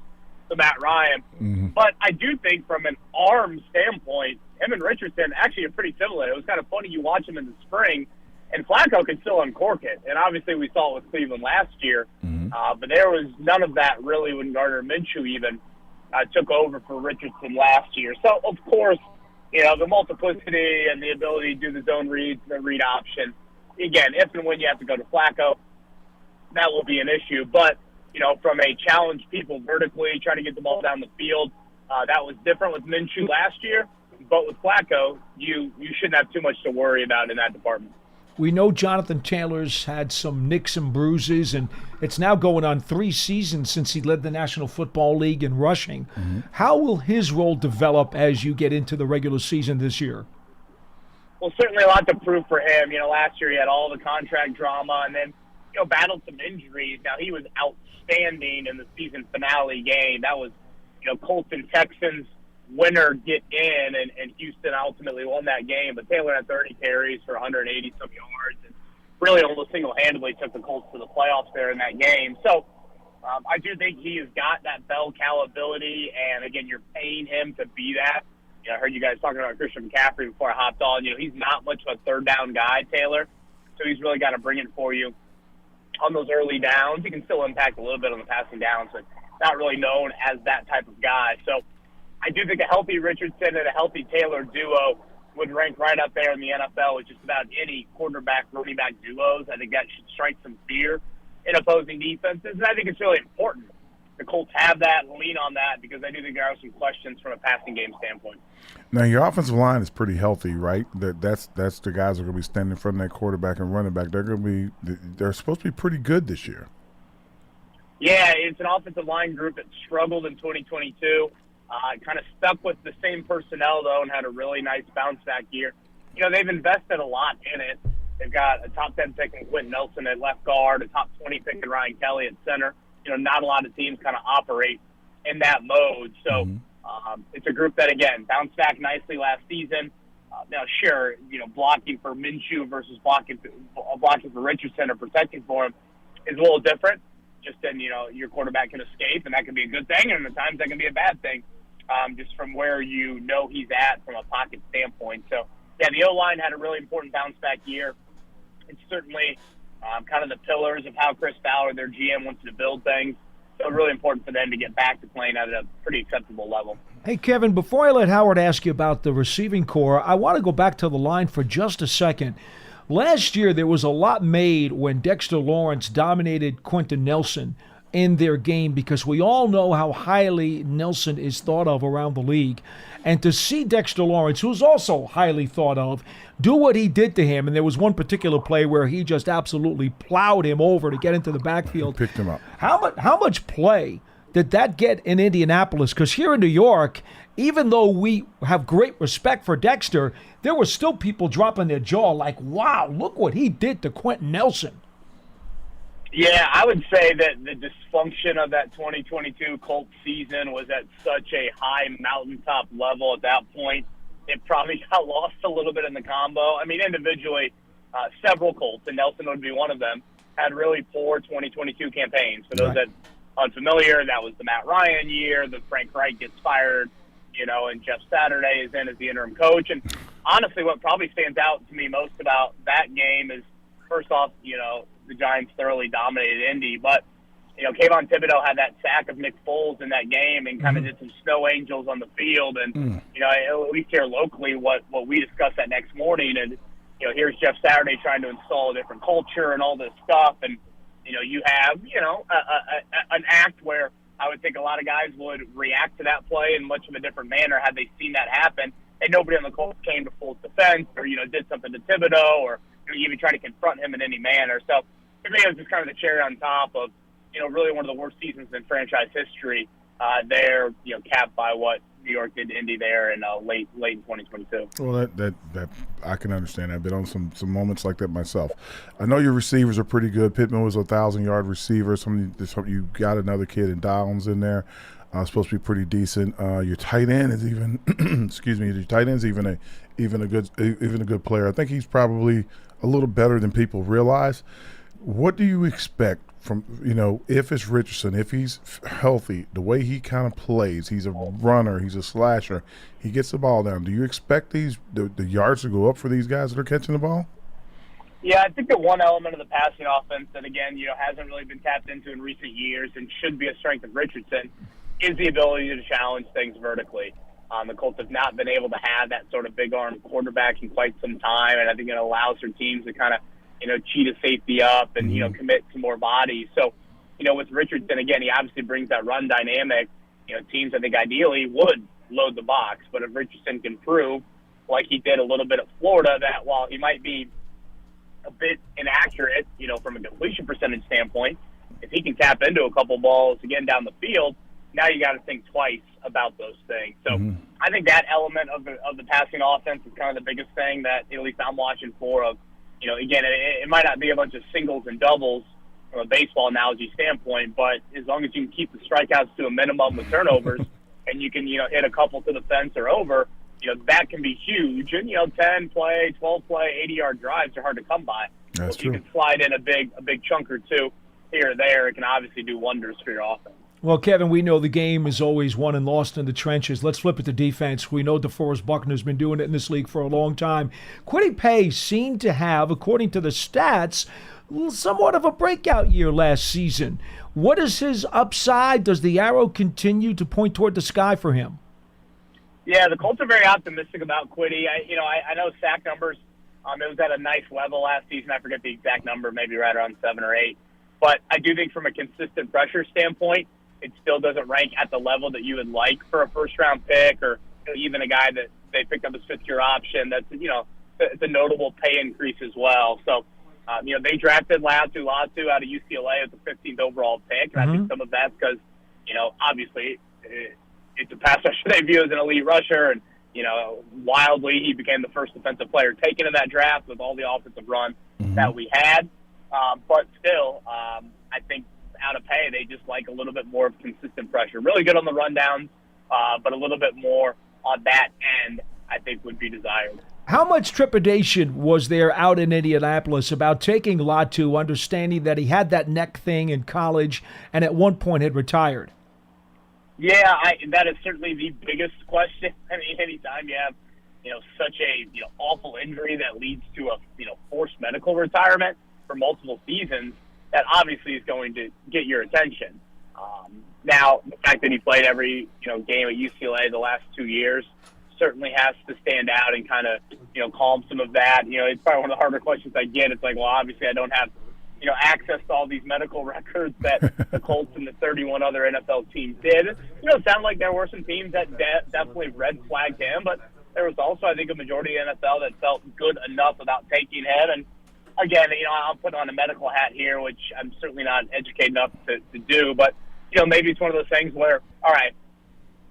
Speaker 14: to Matt Ryan. But I do think from an arm standpoint, him and Richardson actually are pretty similar. It was kind of funny. You watch him in the spring, and Flacco can still uncork it. And obviously we saw it with Cleveland last year. But there was none of that really when Gardner Minshew even took over for Richardson last year. So, of course, the multiplicity and the ability to do the zone reads, the read option. Again, if and when you have to go to Flacco, that will be an issue. But, from a challenge people vertically, try to get the ball down the field, that was different with Minshew last year. But with Flacco, you shouldn't have too much to worry about in that department.
Speaker 9: We know Jonathan Taylor's had some nicks and bruises, and it's now going on 3 seasons since he led the National Football League in rushing. How will his role develop as you get into the regular season this year?
Speaker 14: Well, certainly a lot to prove for him. Last year he had all the contract drama and then, battled some injuries. Now, he was outstanding in the season finale game. That was, Colts and Texans winner get in, and Houston ultimately won that game. But Taylor had 30 carries for 180-some yards and really almost single-handedly took the Colts to the playoffs there in that game. So I do think he has got that bell cow ability, and, again, you're paying him to be that. I heard you guys talking about Christian McCaffrey before I hopped on. He's not much of a third-down guy, Taylor, so he's really got to bring it for you on those early downs. He can still impact a little bit on the passing downs, but not really known as that type of guy. So I do think a healthy Richardson and a healthy Taylor duo would rank right up there in the NFL with just about any quarterback-running back duos. I think that should strike some fear in opposing defenses, and I think it's really important the Colts have that and lean on that because I do think there are some questions from a passing game standpoint.
Speaker 10: Now, your offensive line is pretty healthy, right? That's the guys who are going to be standing in front of that quarterback and running back. They're supposed to be pretty good this year.
Speaker 14: Yeah, it's an offensive line group that struggled in 2022. Kind of stuck with the same personnel, though, and had a really nice bounce-back year. They've invested a lot in it. They've got a top 10 pick in Quentin Nelson at left guard, a top 20 pick in Ryan Kelly at center. Not a lot of teams kind of operate in that mode. So it's a group that, again, bounced back nicely last season. Now, sure, blocking for Minshew versus blocking for Richardson or protecting for him is a little different. Just then, your quarterback can escape, and that can be a good thing, and at times that can be a bad thing, just from where he's at from a pocket standpoint. So, yeah, the O-line had a really important bounce-back year. It's certainly kind of the pillars of how Chris Ballard, their GM, wants to build things. So really important for them to get back to playing at a pretty acceptable level.
Speaker 9: Hey, Kevin, before I let Howard ask you about the receiving core, I want to go back to the line for just a second. Last year, there was a lot made when Dexter Lawrence dominated Quentin Nelson in their game because we all know how highly Nelson is thought of around the league. And to see Dexter Lawrence, who's also highly thought of, do what he did to him, and there was one particular play where he just absolutely plowed him over to get into the backfield.
Speaker 10: Picked him up.
Speaker 9: How much play did that get in Indianapolis? Because here in New York, even though we have great respect for Dexter, there were still people dropping their jaw like, wow, look what he did to Quentin Nelson.
Speaker 14: Yeah, I would say that the dysfunction of that 2022 Colts season was at such a high mountaintop level at that point. It probably got lost a little bit in the combo. I mean, individually, several Colts, and Nelson would be one of them, had really poor 2022 campaigns. For those that are unfamiliar, that was the Matt Ryan year, the Frank Reich gets fired, and Jeff Saturday is in as the interim coach. And honestly, what probably stands out to me most about that game is, first off, the Giants thoroughly dominated Indy, but Kayvon Thibodeau had that sack of Nick Foles in that game and kind of did some snow angels on the field. And, at least here locally, what we discussed that next morning. And, here's Jeff Saturday trying to install a different culture and all this stuff. And, you have, an act where I would think a lot of guys would react to that play in much of a different manner had they seen that happen. And nobody on the Colts came to full defense or, did something to Thibodeau or even try to confront him in any manner. So, for me, it was just kind of the cherry on top of, really one of the worst seasons in franchise history there, capped by what New York did to Indy there in late in 2022.
Speaker 10: Well, that I can understand. I've been on some moments like that myself. I know your receivers are pretty good. Pittman was a 1,000-yard receiver. You got another kid in Downs in there. Supposed to be pretty decent. Your tight end is even excuse me. Your tight end's even a good player. I think he's probably a little better than people realize. What do you expect from, if it's Richardson, if he's healthy, the way he kind of plays, he's a runner, he's a slasher, he gets the ball down. Do you expect the yards to go up for these guys that are catching the ball?
Speaker 14: Yeah, I think the one element of the passing offense that, again, hasn't really been tapped into in recent years and should be a strength of Richardson is the ability to challenge things vertically. The Colts have not been able to have that sort of big-arm quarterback in quite some time, and I think it allows their teams to kind of cheat a safety up and, commit to more bodies. So, with Richardson, again, he obviously brings that run dynamic. Teams, I think, ideally would load the box. But if Richardson can prove, like he did a little bit at Florida, that while he might be a bit inaccurate, from a completion percentage standpoint, if he can tap into a couple balls, again, down the field, now you got to think twice about those things. So I think that element of the passing offense is kind of the biggest thing that at least I'm watching for of, again, it might not be a bunch of singles and doubles from a baseball analogy standpoint, but as long as you can keep the strikeouts to a minimum with turnovers and you can, hit a couple to the fence or over, that can be huge. And, 10-play, 12-play, 80-yard drives are hard to come by.
Speaker 10: That's
Speaker 14: true. You can slide in a big chunk or two here or there. It can obviously do wonders for your offense.
Speaker 9: Well, Kevin, we know the game is always won and lost in the trenches. Let's flip it to defense. We know DeForest Buckner's been doing it in this league for a long time. Kwity Paye seemed to have, according to the stats, somewhat of a breakout year last season. What is his upside? Does the arrow continue to point toward the sky for him?
Speaker 14: Yeah, the Colts are very optimistic about Kwity. I know sack numbers, it was at a nice level last season. I forget the exact number, maybe right around 7 or 8. But I do think from a consistent pressure standpoint, it still doesn't rank at the level that you would like for a first-round pick or even a guy that they picked up as fifth-year option. That's, it's a notable pay increase as well. So, they drafted Latu out of UCLA as the 15th overall pick, and I think some of that's because, obviously it's a pass rusher they view as an elite rusher, and, wildly he became the first defensive player taken in that draft with all the offensive run that we had. But still, I think out of Paye, they just like a little bit more of consistent pressure. Really good on the rundowns, but a little bit more on that end, I think, would be desired.
Speaker 9: How much trepidation was there out in Indianapolis about taking Latu, understanding that he had that neck thing in college and at one point had retired?
Speaker 14: Yeah, that is certainly the biggest question. I mean, anytime you have, such a awful injury that leads to a forced medical retirement for multiple seasons, that obviously is going to get your attention. Now, the fact that he played every game at UCLA the last 2 years certainly has to stand out and kind of calm some of that. It's probably one of the harder questions I get. It's like, well, obviously I don't have access to all these medical records that the Colts and the 31 other NFL teams did. It sounded like there were some teams that definitely red flagged him, but there was also, I think, a majority of NFL that felt good enough about taking him. And again, I'll put on a medical hat here, which I'm certainly not educated enough to do, but maybe it's one of those things where, all right,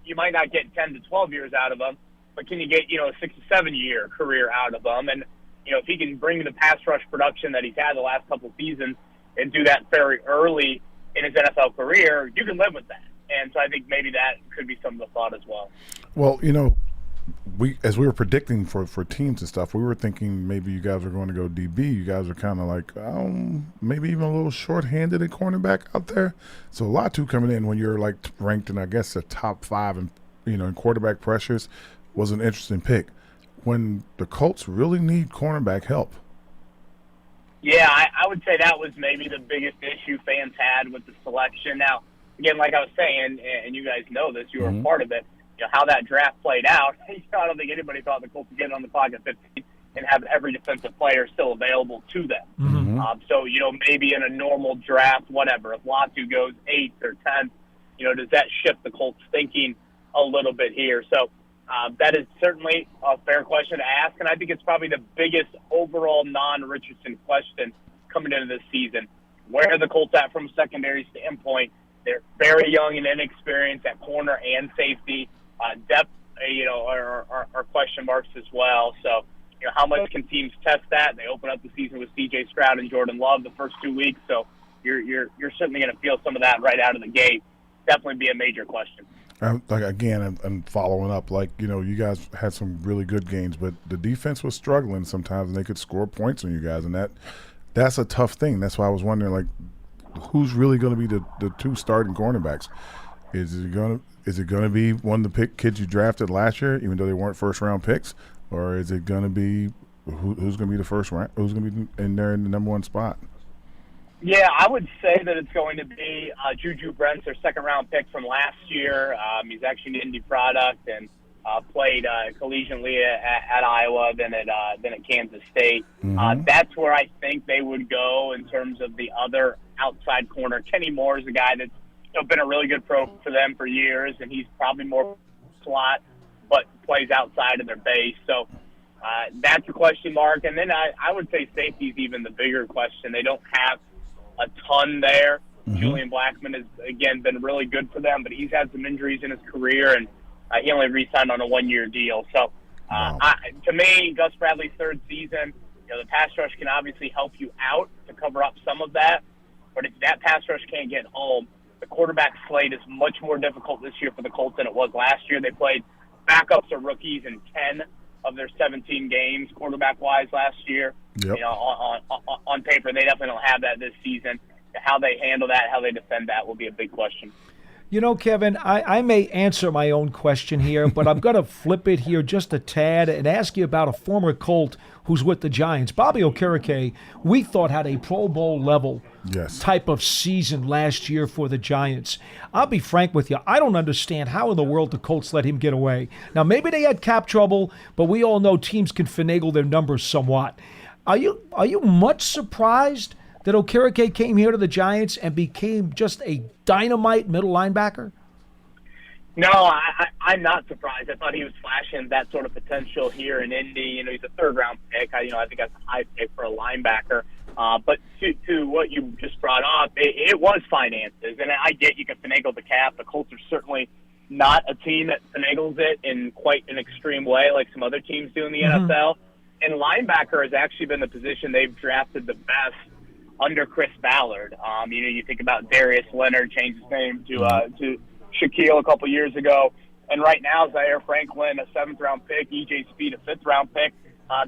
Speaker 14: you might not get 10 to 12 years out of them, but can you get, a 6 to 7 year career out of them? And, if he can bring the pass rush production that he's had the last couple of seasons and do that very early in his NFL career, you can live with that. And so I think maybe that could be some of the thought as well.
Speaker 10: Well, as we were predicting for teams and stuff, we were thinking maybe you guys are going to go DB. You guys are kind of like, maybe even a little short-handed at cornerback out there. So Latu coming in when you're like ranked in, I guess, the top 5 and in quarterback pressures was an interesting pick. When the Colts really need cornerback help.
Speaker 14: Yeah, I would say that was maybe the biggest issue fans had with the selection. Now, again, like I was saying, and you guys know this, you were a part of it, how that draft played out. I don't think anybody thought the Colts would get on the clock at 15 and have every defensive player still available to them. So, maybe in a normal draft, whatever, if Latu goes 8th or 10th, does that shift the Colts' thinking a little bit here? So that is certainly a fair question to ask, and I think it's probably the biggest overall non-Richardson question coming into this season. Where are the Colts at from a secondary standpoint? They're very young and inexperienced at corner and safety. Depth, are question marks as well. So, how much can teams test that? They open up the season with C.J. Stroud and Jordan Love the first 2 weeks, so you're certainly going to feel some of that right out of the gate. Definitely be a major question.
Speaker 10: I'm following up. You guys had some really good games, but the defense was struggling sometimes, and they could score points on you guys, and that's a tough thing. That's why I was wondering, who's really going to be the two starting cornerbacks? Is it going to be one of the kids you drafted last year, even though they weren't first-round picks, or is it going to be who's going to be the first round? Who's going to be in there in the number one spot?
Speaker 14: Yeah, I would say that it's going to be Juju Brents, their second-round pick from last year. He's actually an Indy product and played collegiately at Iowa, then at Kansas State. That's where I think they would go in terms of the other outside corner. Kenny Moore is a guy that's been a really good pro for them for years, and he's probably more slot, but plays outside of their base. So that's a question mark. And then I would say safety is even the bigger question. They don't have a ton there. Julian Blackmon has, again, been really good for them, but he's had some injuries in his career, and he only re-signed on a one-year deal. So to me, Gus Bradley's third season, the pass rush can obviously help you out to cover up some of that. But if that pass rush can't get home, the quarterback slate is much more difficult this year for the Colts than it was last year. They played backups or rookies in 10 of their 17 games, quarterback-wise, last year.
Speaker 10: Yep.
Speaker 14: On paper, they definitely don't have that this season. How they handle that, how they defend that will be a big question.
Speaker 9: Kevin, I may answer my own question here, but I'm going to flip it here just a tad and ask you about a former Colt who's with the Giants. Bobby Okereke, we thought had a Pro Bowl level type of season last year for the Giants. I'll be frank with you. I don't understand how in the world the Colts let him get away. Now, maybe they had cap trouble, but we all know teams can finagle their numbers somewhat. Are you much surprised that Okereke came here to the Giants and became just a dynamite middle linebacker?
Speaker 14: No, I'm not surprised. I thought he was flashing that sort of potential here in Indy. He's a third-round pick. I think that's a high pick for a linebacker. But to what you just brought up, it was finances. And I get you can finagle the cap. The Colts are certainly not a team that finagles it in quite an extreme way like some other teams do in the NFL. And linebacker has actually been the position they've drafted the best under Chris Ballard. You think about Darius Leonard changed his name to Shaquille a couple years ago. And right now, Zaire Franklin, a 7th-round pick, E.J. Speed, a 5th-round pick.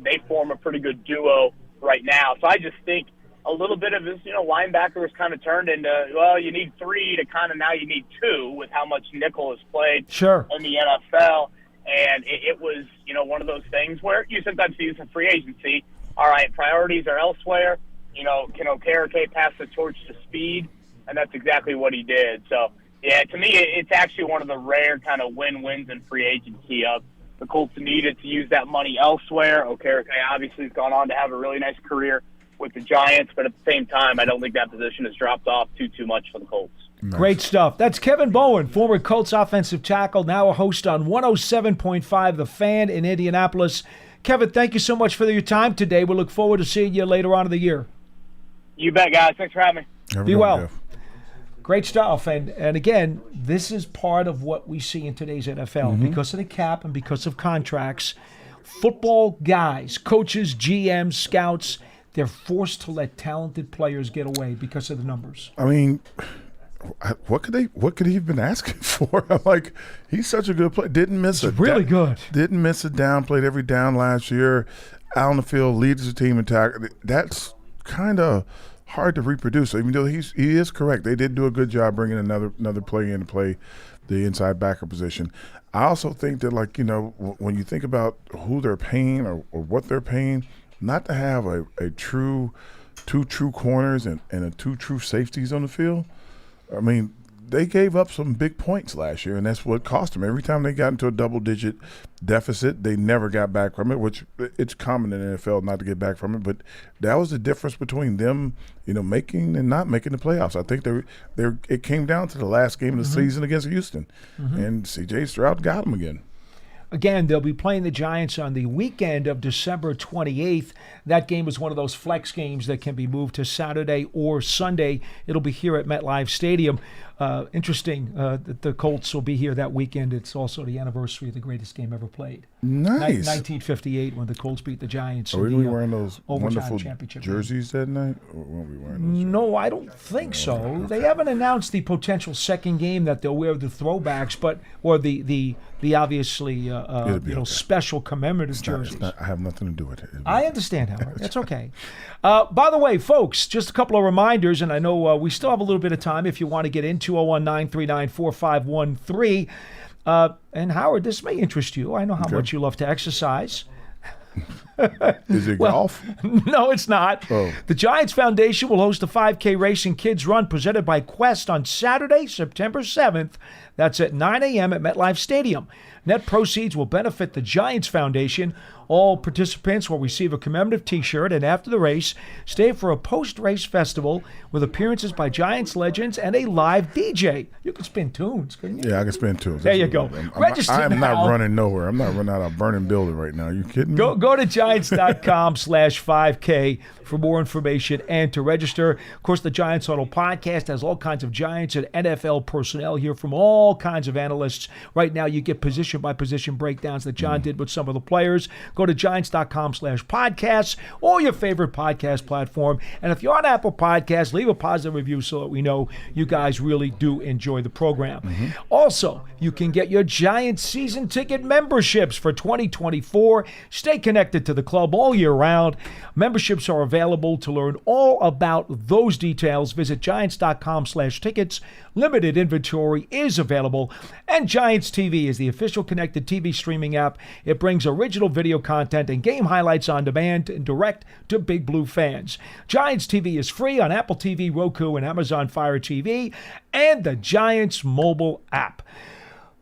Speaker 14: They form a pretty good duo right now. So I just think a little bit of this, linebacker was kind of turned into, you need 3 to kind of now you need 2 with how much nickel has played in the NFL. And it was, one of those things where you sometimes see this in free agency. All right, priorities are elsewhere. Can Okereke pass the torch to Speed? And that's exactly what he did. So, yeah, to me, it's actually one of the rare kind of win-wins in free agency of the Colts needed to use that money elsewhere. Okereke obviously has gone on to have a really nice career with the Giants, but at the same time, I don't think that position has dropped off too much for the Colts.
Speaker 9: Nice. Great stuff. That's Kevin Bowen, former Colts offensive tackle, now a host on 107.5 The Fan in Indianapolis. Kevin, thank you so much for your time today. We look forward to seeing you later on in the year.
Speaker 14: You bet, guys. Thanks for having me.
Speaker 9: Be well. Great stuff. And again, this is part of what we see in today's NFL. Because of the cap and because of contracts, football guys, coaches, GMs, scouts, they're forced to let talented players get away because of the numbers.
Speaker 10: I mean, what could he have been asking for? Like, he's such a good player. Didn't miss
Speaker 9: good.
Speaker 10: Didn't miss a down. Played every down last year. Out on the field, leads the team in tackle. That's kind of hard to reproduce. Even though he is correct, they did do a good job bringing another player in to play the inside backer position. I also think that, when you think about who they're paying or what they're paying, not to have a true 2 true corners and 2 true safeties on the field. I mean, they gave up some big points last year, and that's what cost them. Every time they got into a double-digit deficit, they never got back from it, which it's common in the NFL not to get back from it. But that was the difference between them, making and not making the playoffs. I think it came down to the last game of the season against Houston, and C.J. Stroud got them again.
Speaker 9: Again, they'll be playing the Giants on the weekend of December 28th. That game is one of those flex games that can be moved to Saturday or Sunday. It'll be here at MetLife Stadium. Interesting that the Colts will be here that weekend. It's also the anniversary of the greatest game ever played.
Speaker 10: Nice.
Speaker 9: 1958 when the Colts beat the Giants.
Speaker 10: Are we going to be wearing those wonderful
Speaker 9: championship
Speaker 10: jerseys that night? Or won't we wearing those?
Speaker 9: No, I don't think so. Okay. They haven't announced the potential second game that they'll wear the throwbacks, or the obviously okay. Special commemorative jerseys.
Speaker 10: I have nothing to do with it.
Speaker 9: I understand, Howard. That's okay. By the way, folks, just a couple of reminders, and I know we still have a little bit of time if you want to get in, 201-939-4513. And Howard, this may interest you. I know how much you love to exercise.
Speaker 10: Is it golf?
Speaker 9: No, it's not.
Speaker 10: Oh.
Speaker 9: The Giants Foundation will host a 5K race and kids run presented by Quest on Saturday, September 7th. That's at 9 a.m. at MetLife Stadium. Net proceeds will benefit the Giants Foundation. All participants will receive a commemorative T-shirt, and after the race, stay for a post-race festival with appearances by Giants legends and a live DJ. You can spin tunes, couldn't you?
Speaker 10: Yeah, I can spin tunes.
Speaker 9: There you go. Register
Speaker 10: I'm
Speaker 9: now.
Speaker 10: not running nowhere. I'm not running out of a burning building right now. Are you kidding me?
Speaker 9: Go to Giants.com/5K for more information and to register. Of course, the Giants Huddle podcast has all kinds of Giants and NFL personnel here from all kinds of analysts. Right now, you get position-by-position breakdowns that John did with some of the players. Go to Giants.com/podcasts or your favorite podcast platform. And if you're on Apple Podcasts, leave a positive review so that we know you guys really do enjoy the program. Also, you can get your Giants season ticket memberships for 2024. Stay connected to the club all year round. Memberships are available. To learn all about those details, visit Giants.com/tickets. Limited inventory is available. And Giants TV is the official connected TV streaming app. It brings original video content and game highlights on demand and direct to Big Blue fans. Giants TV is free on Apple TV, Roku, and Amazon Fire TV, and the Giants mobile app.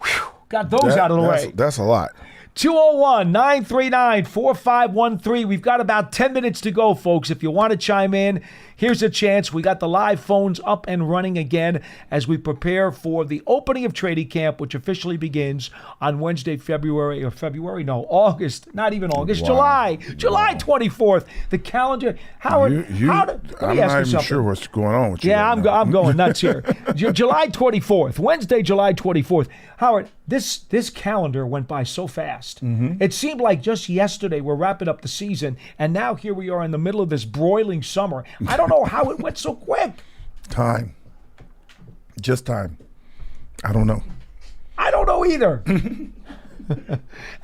Speaker 9: Whew, got those out of the way.
Speaker 10: That's a lot.
Speaker 9: 201-939-4513. We've got about 10 minutes to go, folks. If you want to chime in, here's a chance. We got the live phones up and running again as we prepare for the opening of training camp, which officially begins on Wednesday, August, not even August,
Speaker 10: Wow.
Speaker 9: July 24th. The calendar, Howard,
Speaker 10: I'm not even sure what's going on with you.
Speaker 9: Yeah,
Speaker 10: right
Speaker 9: I'm going nuts here. July 24th, Wednesday, July 24th. Howard, this calendar went by so fast. It seemed like just yesterday we're wrapping up the season, and now here we are in the middle of this broiling summer. I don't know how it went so quick.
Speaker 10: Time. Just time. I don't know.
Speaker 9: I don't know either. And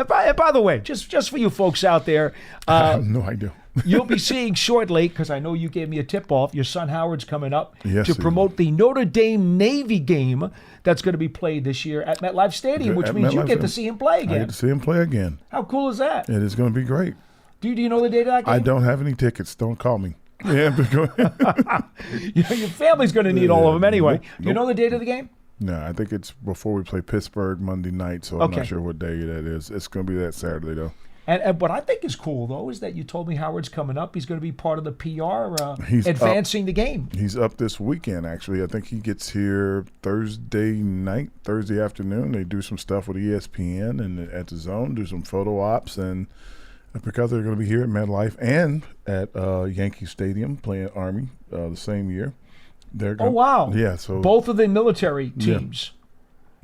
Speaker 9: by the way, just for you folks out there,
Speaker 10: I have no idea.
Speaker 9: You'll be seeing shortly, because I know you gave me a tip-off, your son Howard's coming up
Speaker 10: to
Speaker 9: promote the Notre Dame Navy game that's going to be played this year at MetLife Stadium, which means you get to see him play again.
Speaker 10: I get to see him play again.
Speaker 9: How cool is that?
Speaker 10: It is going to be great.
Speaker 9: Do you know the date of that game?
Speaker 10: I don't have any tickets. Don't call me. Yeah,
Speaker 9: your family's going to need all of them anyway.
Speaker 10: Nope.
Speaker 9: Do you know the date of the game?
Speaker 10: No, I think it's before we play Pittsburgh Monday night, so I'm not sure what day that is. It's going to be that Saturday, though.
Speaker 9: And what I think is cool, though, is that you told me Howard's coming up. He's going to be part of the PR advancing the game.
Speaker 10: He's up this weekend, actually. I think he gets here Thursday afternoon. They do some stuff with ESPN and at the Zone, do some photo ops. And because they're going to be here at MetLife and at Yankee Stadium playing Army the same year.
Speaker 9: Oh, wow.
Speaker 10: Yeah. So
Speaker 9: both of the military teams. Yeah.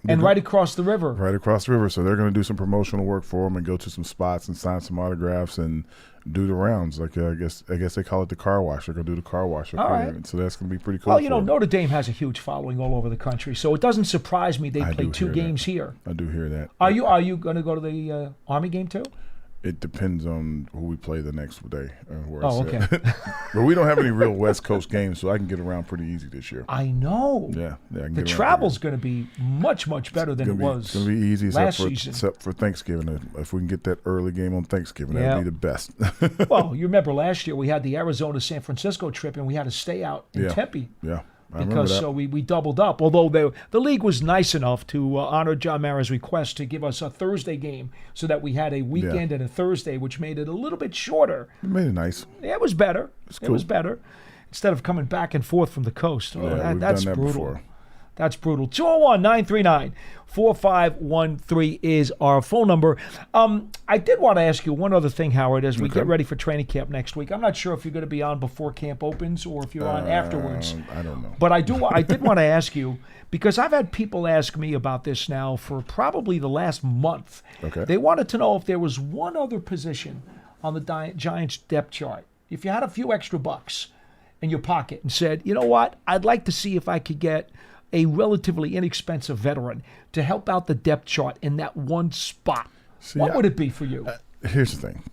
Speaker 9: And right across the river.
Speaker 10: Right across the river. So they're going to do some promotional work for them and go to some spots and sign some autographs and do the rounds. Like I guess they call it the car wash. They're going to do the car wash up there. Right. So that's going to be pretty cool.
Speaker 9: Well, Notre Dame has a huge following all over the country, so it doesn't surprise me they play two games here.
Speaker 10: I do hear that.
Speaker 9: Are you going to go to the Army game too?
Speaker 10: It depends on who we play the next day.
Speaker 9: Okay.
Speaker 10: But we don't have any real West Coast games, so I can get around pretty easy this year.
Speaker 9: I know.
Speaker 10: Yeah.
Speaker 9: The travel's going to be much, much better than it was.
Speaker 10: It's going to be easy
Speaker 9: last season.
Speaker 10: Except for Thanksgiving. If we can get that early game on Thanksgiving, that would be the best.
Speaker 9: Well, you remember last year we had the Arizona-San Francisco trip, and we had to stay out in Tempe.
Speaker 10: Yeah.
Speaker 9: Because so we doubled up. Although the league was nice enough to honor John Mara's request to give us a Thursday game so that we had a weekend and a Thursday, which made it a little bit shorter.
Speaker 10: It made it nice.
Speaker 9: Yeah, it was better.
Speaker 10: Cool.
Speaker 9: It was better. Instead of coming back and forth from the coast.
Speaker 10: We've
Speaker 9: that's
Speaker 10: done that
Speaker 9: brutal.
Speaker 10: before.
Speaker 9: That's brutal. 201-939-4513 is our phone number. I did want to ask you one other thing, Howard, as we get ready for training camp next week. I'm not sure if you're going to be on before camp opens or if you're on afterwards.
Speaker 10: I don't know.
Speaker 9: But I did want to ask you, because I've had people ask me about this now for probably the last month.
Speaker 10: Okay.
Speaker 9: They wanted to know if there was one other position on the Giants depth chart. If you had a few extra bucks in your pocket and said, you know what, I'd like to see if I could get a relatively inexpensive veteran to help out the depth chart in that one spot. What would it be for you?
Speaker 10: Here's the thing.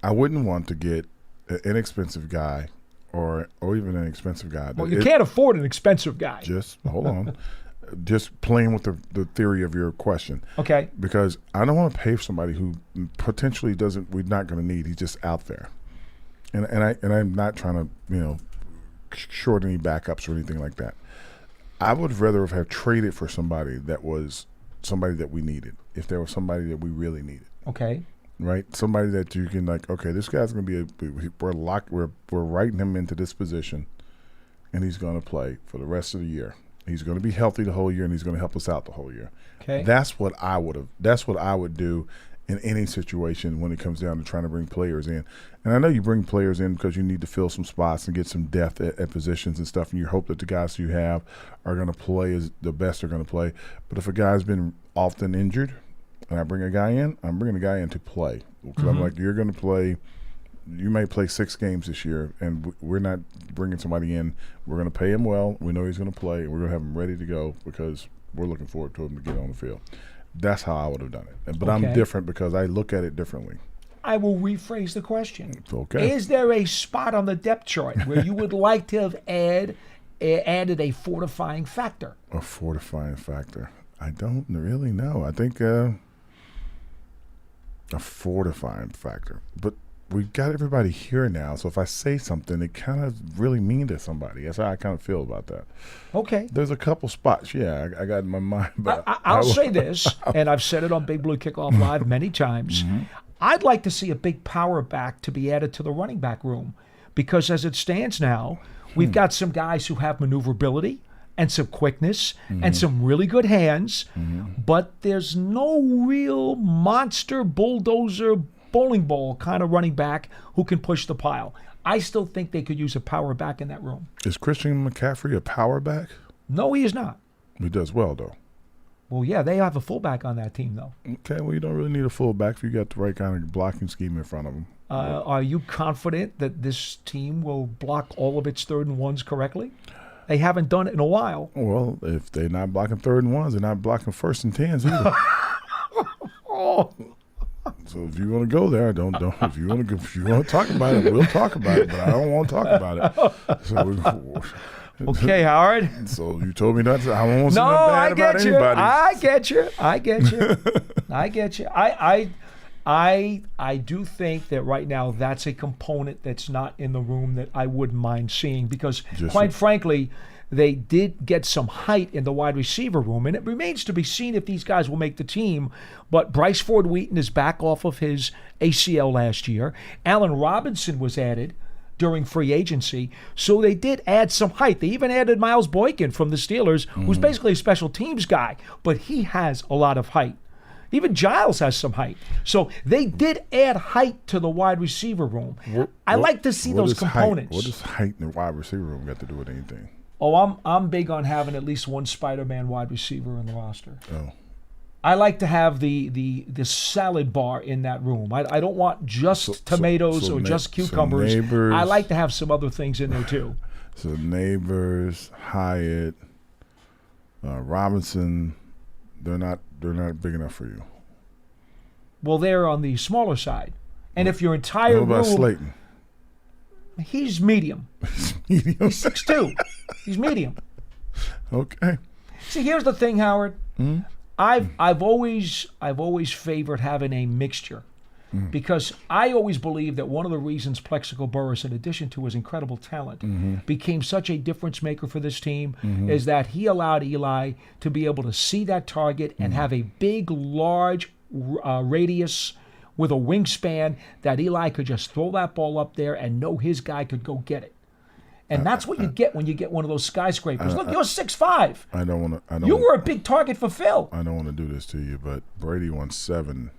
Speaker 10: I wouldn't want to get an inexpensive guy or even an expensive guy.
Speaker 9: Well, you can't afford an expensive guy.
Speaker 10: Just hold on. Just playing with the theory of your question.
Speaker 9: Okay.
Speaker 10: Because I don't want to pay for somebody who potentially we're not going to need. He's just out there. And I'm not trying to, short any backups or anything like that. I would rather have traded for somebody that was somebody that we needed, if there was somebody that we really needed.
Speaker 9: Okay.
Speaker 10: Right? Somebody that you can okay, this guy's going to be we're writing him into this position, and he's going to play for the rest of the year. He's going to be healthy the whole year, and he's going to help us out the whole year.
Speaker 9: Okay.
Speaker 10: That's what I would do in any situation when it comes down to trying to bring players in. And I know you bring players in because you need to fill some spots and get some depth at positions and stuff, and you hope that the guys you have are going to play as the best they're going to play. But if a guy's been often injured and I bring a guy in, I'm bringing a guy in to play. Because I'm like, you're going to play – you may play 6 games this year, and we're not bringing somebody in. We're going to pay him well. We know he's going to play. We're going to have him ready to go because we're looking forward to him to get on the field. That's how I would have done it. But I'm different because I look at it differently.
Speaker 9: I will rephrase the question.
Speaker 10: Okay.
Speaker 9: Is there a spot on the depth chart where you would like to have added a fortifying factor?
Speaker 10: A fortifying factor? I don't really know. I think a fortifying factor. But we've got everybody here now, so if I say something, it kind of really mean to somebody. That's how I kind of feel about that.
Speaker 9: Okay.
Speaker 10: There's a couple spots, I got in my mind. But
Speaker 9: I'll say this, and I've said it on Big Blue Kickoff Live many times. I'd like to see a big power back to be added to the running back room, because as it stands now, we've got some guys who have maneuverability and some quickness and some really good hands, but there's no real monster bulldozer bowling ball kind of running back who can push the pile. I still think they could use a power back in that room.
Speaker 10: Is Christian McCaffrey a power back?
Speaker 9: No, he is not.
Speaker 10: He does well, though.
Speaker 9: Well, yeah, they have a fullback on that team, though.
Speaker 10: Okay, well, you don't really need a fullback if you got the right kind of blocking scheme in front of them.
Speaker 9: Are you confident that this team will block all of its 3rd and 1s correctly? They haven't done it in a while.
Speaker 10: Well, if they're not blocking 3rd and 1s, they're not blocking 1st and 10s either. So if you want to go there, don't. If you want to talk about it, we'll talk about it. But I don't want to talk about it. So
Speaker 9: okay, Howard.
Speaker 10: So you told me not to. I won't say nothing bad about anybody.
Speaker 9: I get you. I do think that right now that's a component that's not in the room that I wouldn't mind seeing, because quite frankly, they did get some height in the wide receiver room, and it remains to be seen if these guys will make the team. But Bryce Ford-Wheaton is back off of his ACL last year. Allen Robinson was added during free agency, so they did add some height. They even added Miles Boykin from the Steelers, who's basically a special teams guy, but he has a lot of height. Even Giles has some height. So they did add height to the wide receiver room. I like to see those components.
Speaker 10: What does height in the wide receiver room got to do with anything?
Speaker 9: Oh, I'm big on having at least one Spider-Man wide receiver in the roster.
Speaker 10: Oh.
Speaker 9: I like to have the salad bar in that room. I don't want just tomatoes or just cucumbers. I like to have some other things in there too.
Speaker 10: So Neighbors, Hyatt, Robinson, they're not big enough for you.
Speaker 9: Well, they're on the smaller side. And if your entire
Speaker 10: What about
Speaker 9: room,
Speaker 10: Slayton?
Speaker 9: He's medium.
Speaker 10: Medium.
Speaker 9: He's 6'2". He's medium.
Speaker 10: Okay.
Speaker 9: See, here's the thing, Howard.
Speaker 10: Mm-hmm.
Speaker 9: I've always favored having a mixture. Because I always believe that one of the reasons Plexico Burress, in addition to his incredible talent, became such a difference maker for this team is that he allowed Eli to be able to see that target and have a big, large radius with a wingspan that Eli could just throw that ball up there and know his guy could go get it. And that's what you get when you get one of those skyscrapers. Look, you're 6'5".
Speaker 10: I don't want to.
Speaker 9: You were a big target for Phil.
Speaker 10: I don't want to do this to you, but Brady won 7.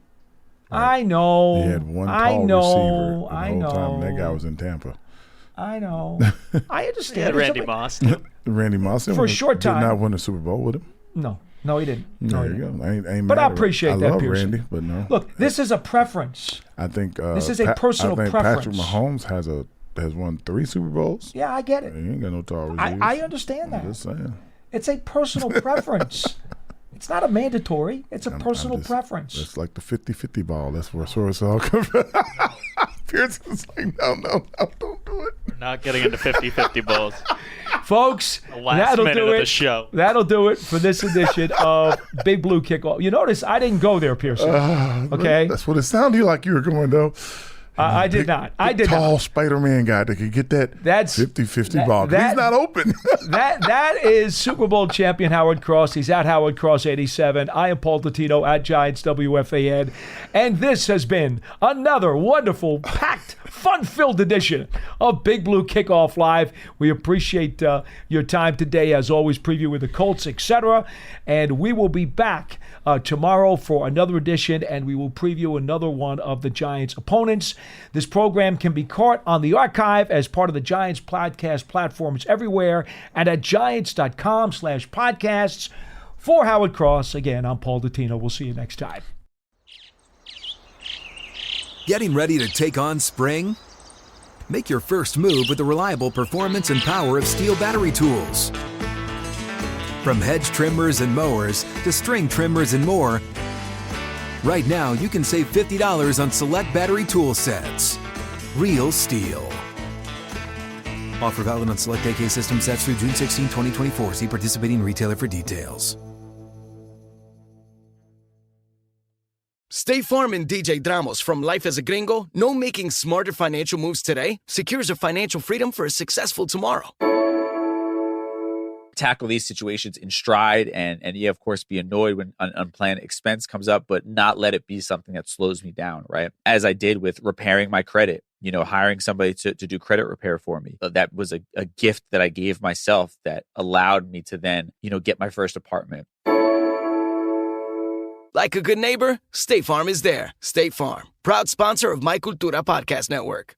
Speaker 9: Right? I know.
Speaker 10: He had one tall receiver the whole time. That guy was in Tampa.
Speaker 9: I know. I understand.
Speaker 12: He had Randy Moss.
Speaker 10: Randy Moss
Speaker 9: for a short time
Speaker 10: did not win the Super Bowl with him.
Speaker 9: No, he didn't.
Speaker 10: There you go. I ain't
Speaker 9: but
Speaker 10: mad
Speaker 9: I appreciate that,
Speaker 10: I love
Speaker 9: Pearson.
Speaker 10: Randy, but no.
Speaker 9: Look, this is a preference.
Speaker 10: I think
Speaker 9: this is a personal preference.
Speaker 10: Patrick Mahomes has won 3 Super Bowls.
Speaker 9: Yeah, I get it.
Speaker 10: He ain't got no tall receivers.
Speaker 9: I understand that.
Speaker 10: I'm just saying.
Speaker 9: It's a personal preference. It's not a mandatory. It's a personal preference.
Speaker 10: It's like the 50-50 ball. That's where it's all comes from. Pearson's like, no, don't do it.
Speaker 12: We're not getting into 50-50 balls.
Speaker 9: Folks,
Speaker 12: that'll do it. The show.
Speaker 9: That'll do it for this edition of Big Blue Kickoff. You notice I didn't go there, Pearson. Okay?
Speaker 10: That's what it sounded like you were going, though.
Speaker 9: I did not. I did
Speaker 10: tall
Speaker 9: not.
Speaker 10: Spider-Man guy that could get that 50-50 ball. He's not open.
Speaker 9: that is Super Bowl champion Howard Cross. He's at Howard Cross 87. I am Paul Dottino at Giants WFAN. And this has been another wonderful, packed, fun-filled edition of Big Blue Kickoff Live. We appreciate your time today, as always, previewing the Colts, etc. And we will be back tomorrow for another edition, and we will preview another one of the Giants' opponents. This program can be caught on the archive as part of the Giants podcast platforms everywhere and at giants.com/podcasts. For Howard Cross, again, I'm Paul Dottino. We'll see you next time.
Speaker 15: Getting ready to take on spring? Make your first move with the reliable performance and power of Steel battery tools. From hedge trimmers and mowers to string trimmers and more, right now you can save $50 on select battery tool sets. Real Steel. Offer valid on select AK system sets through June 16, 2024. See participating retailer for details.
Speaker 16: State Farm and DJ Dramos from Life as a Gringo know making smarter financial moves today secures your financial freedom for a successful tomorrow.
Speaker 17: Tackle these situations in stride and yeah, of course, be annoyed when an unplanned expense comes up, but not let it be something that slows me down, right? As I did with repairing my credit, hiring somebody to do credit repair for me. That was a gift that I gave myself that allowed me to then, get my first apartment.
Speaker 16: Like a good neighbor, State Farm is there. State Farm, proud sponsor of My Cultura Podcast Network.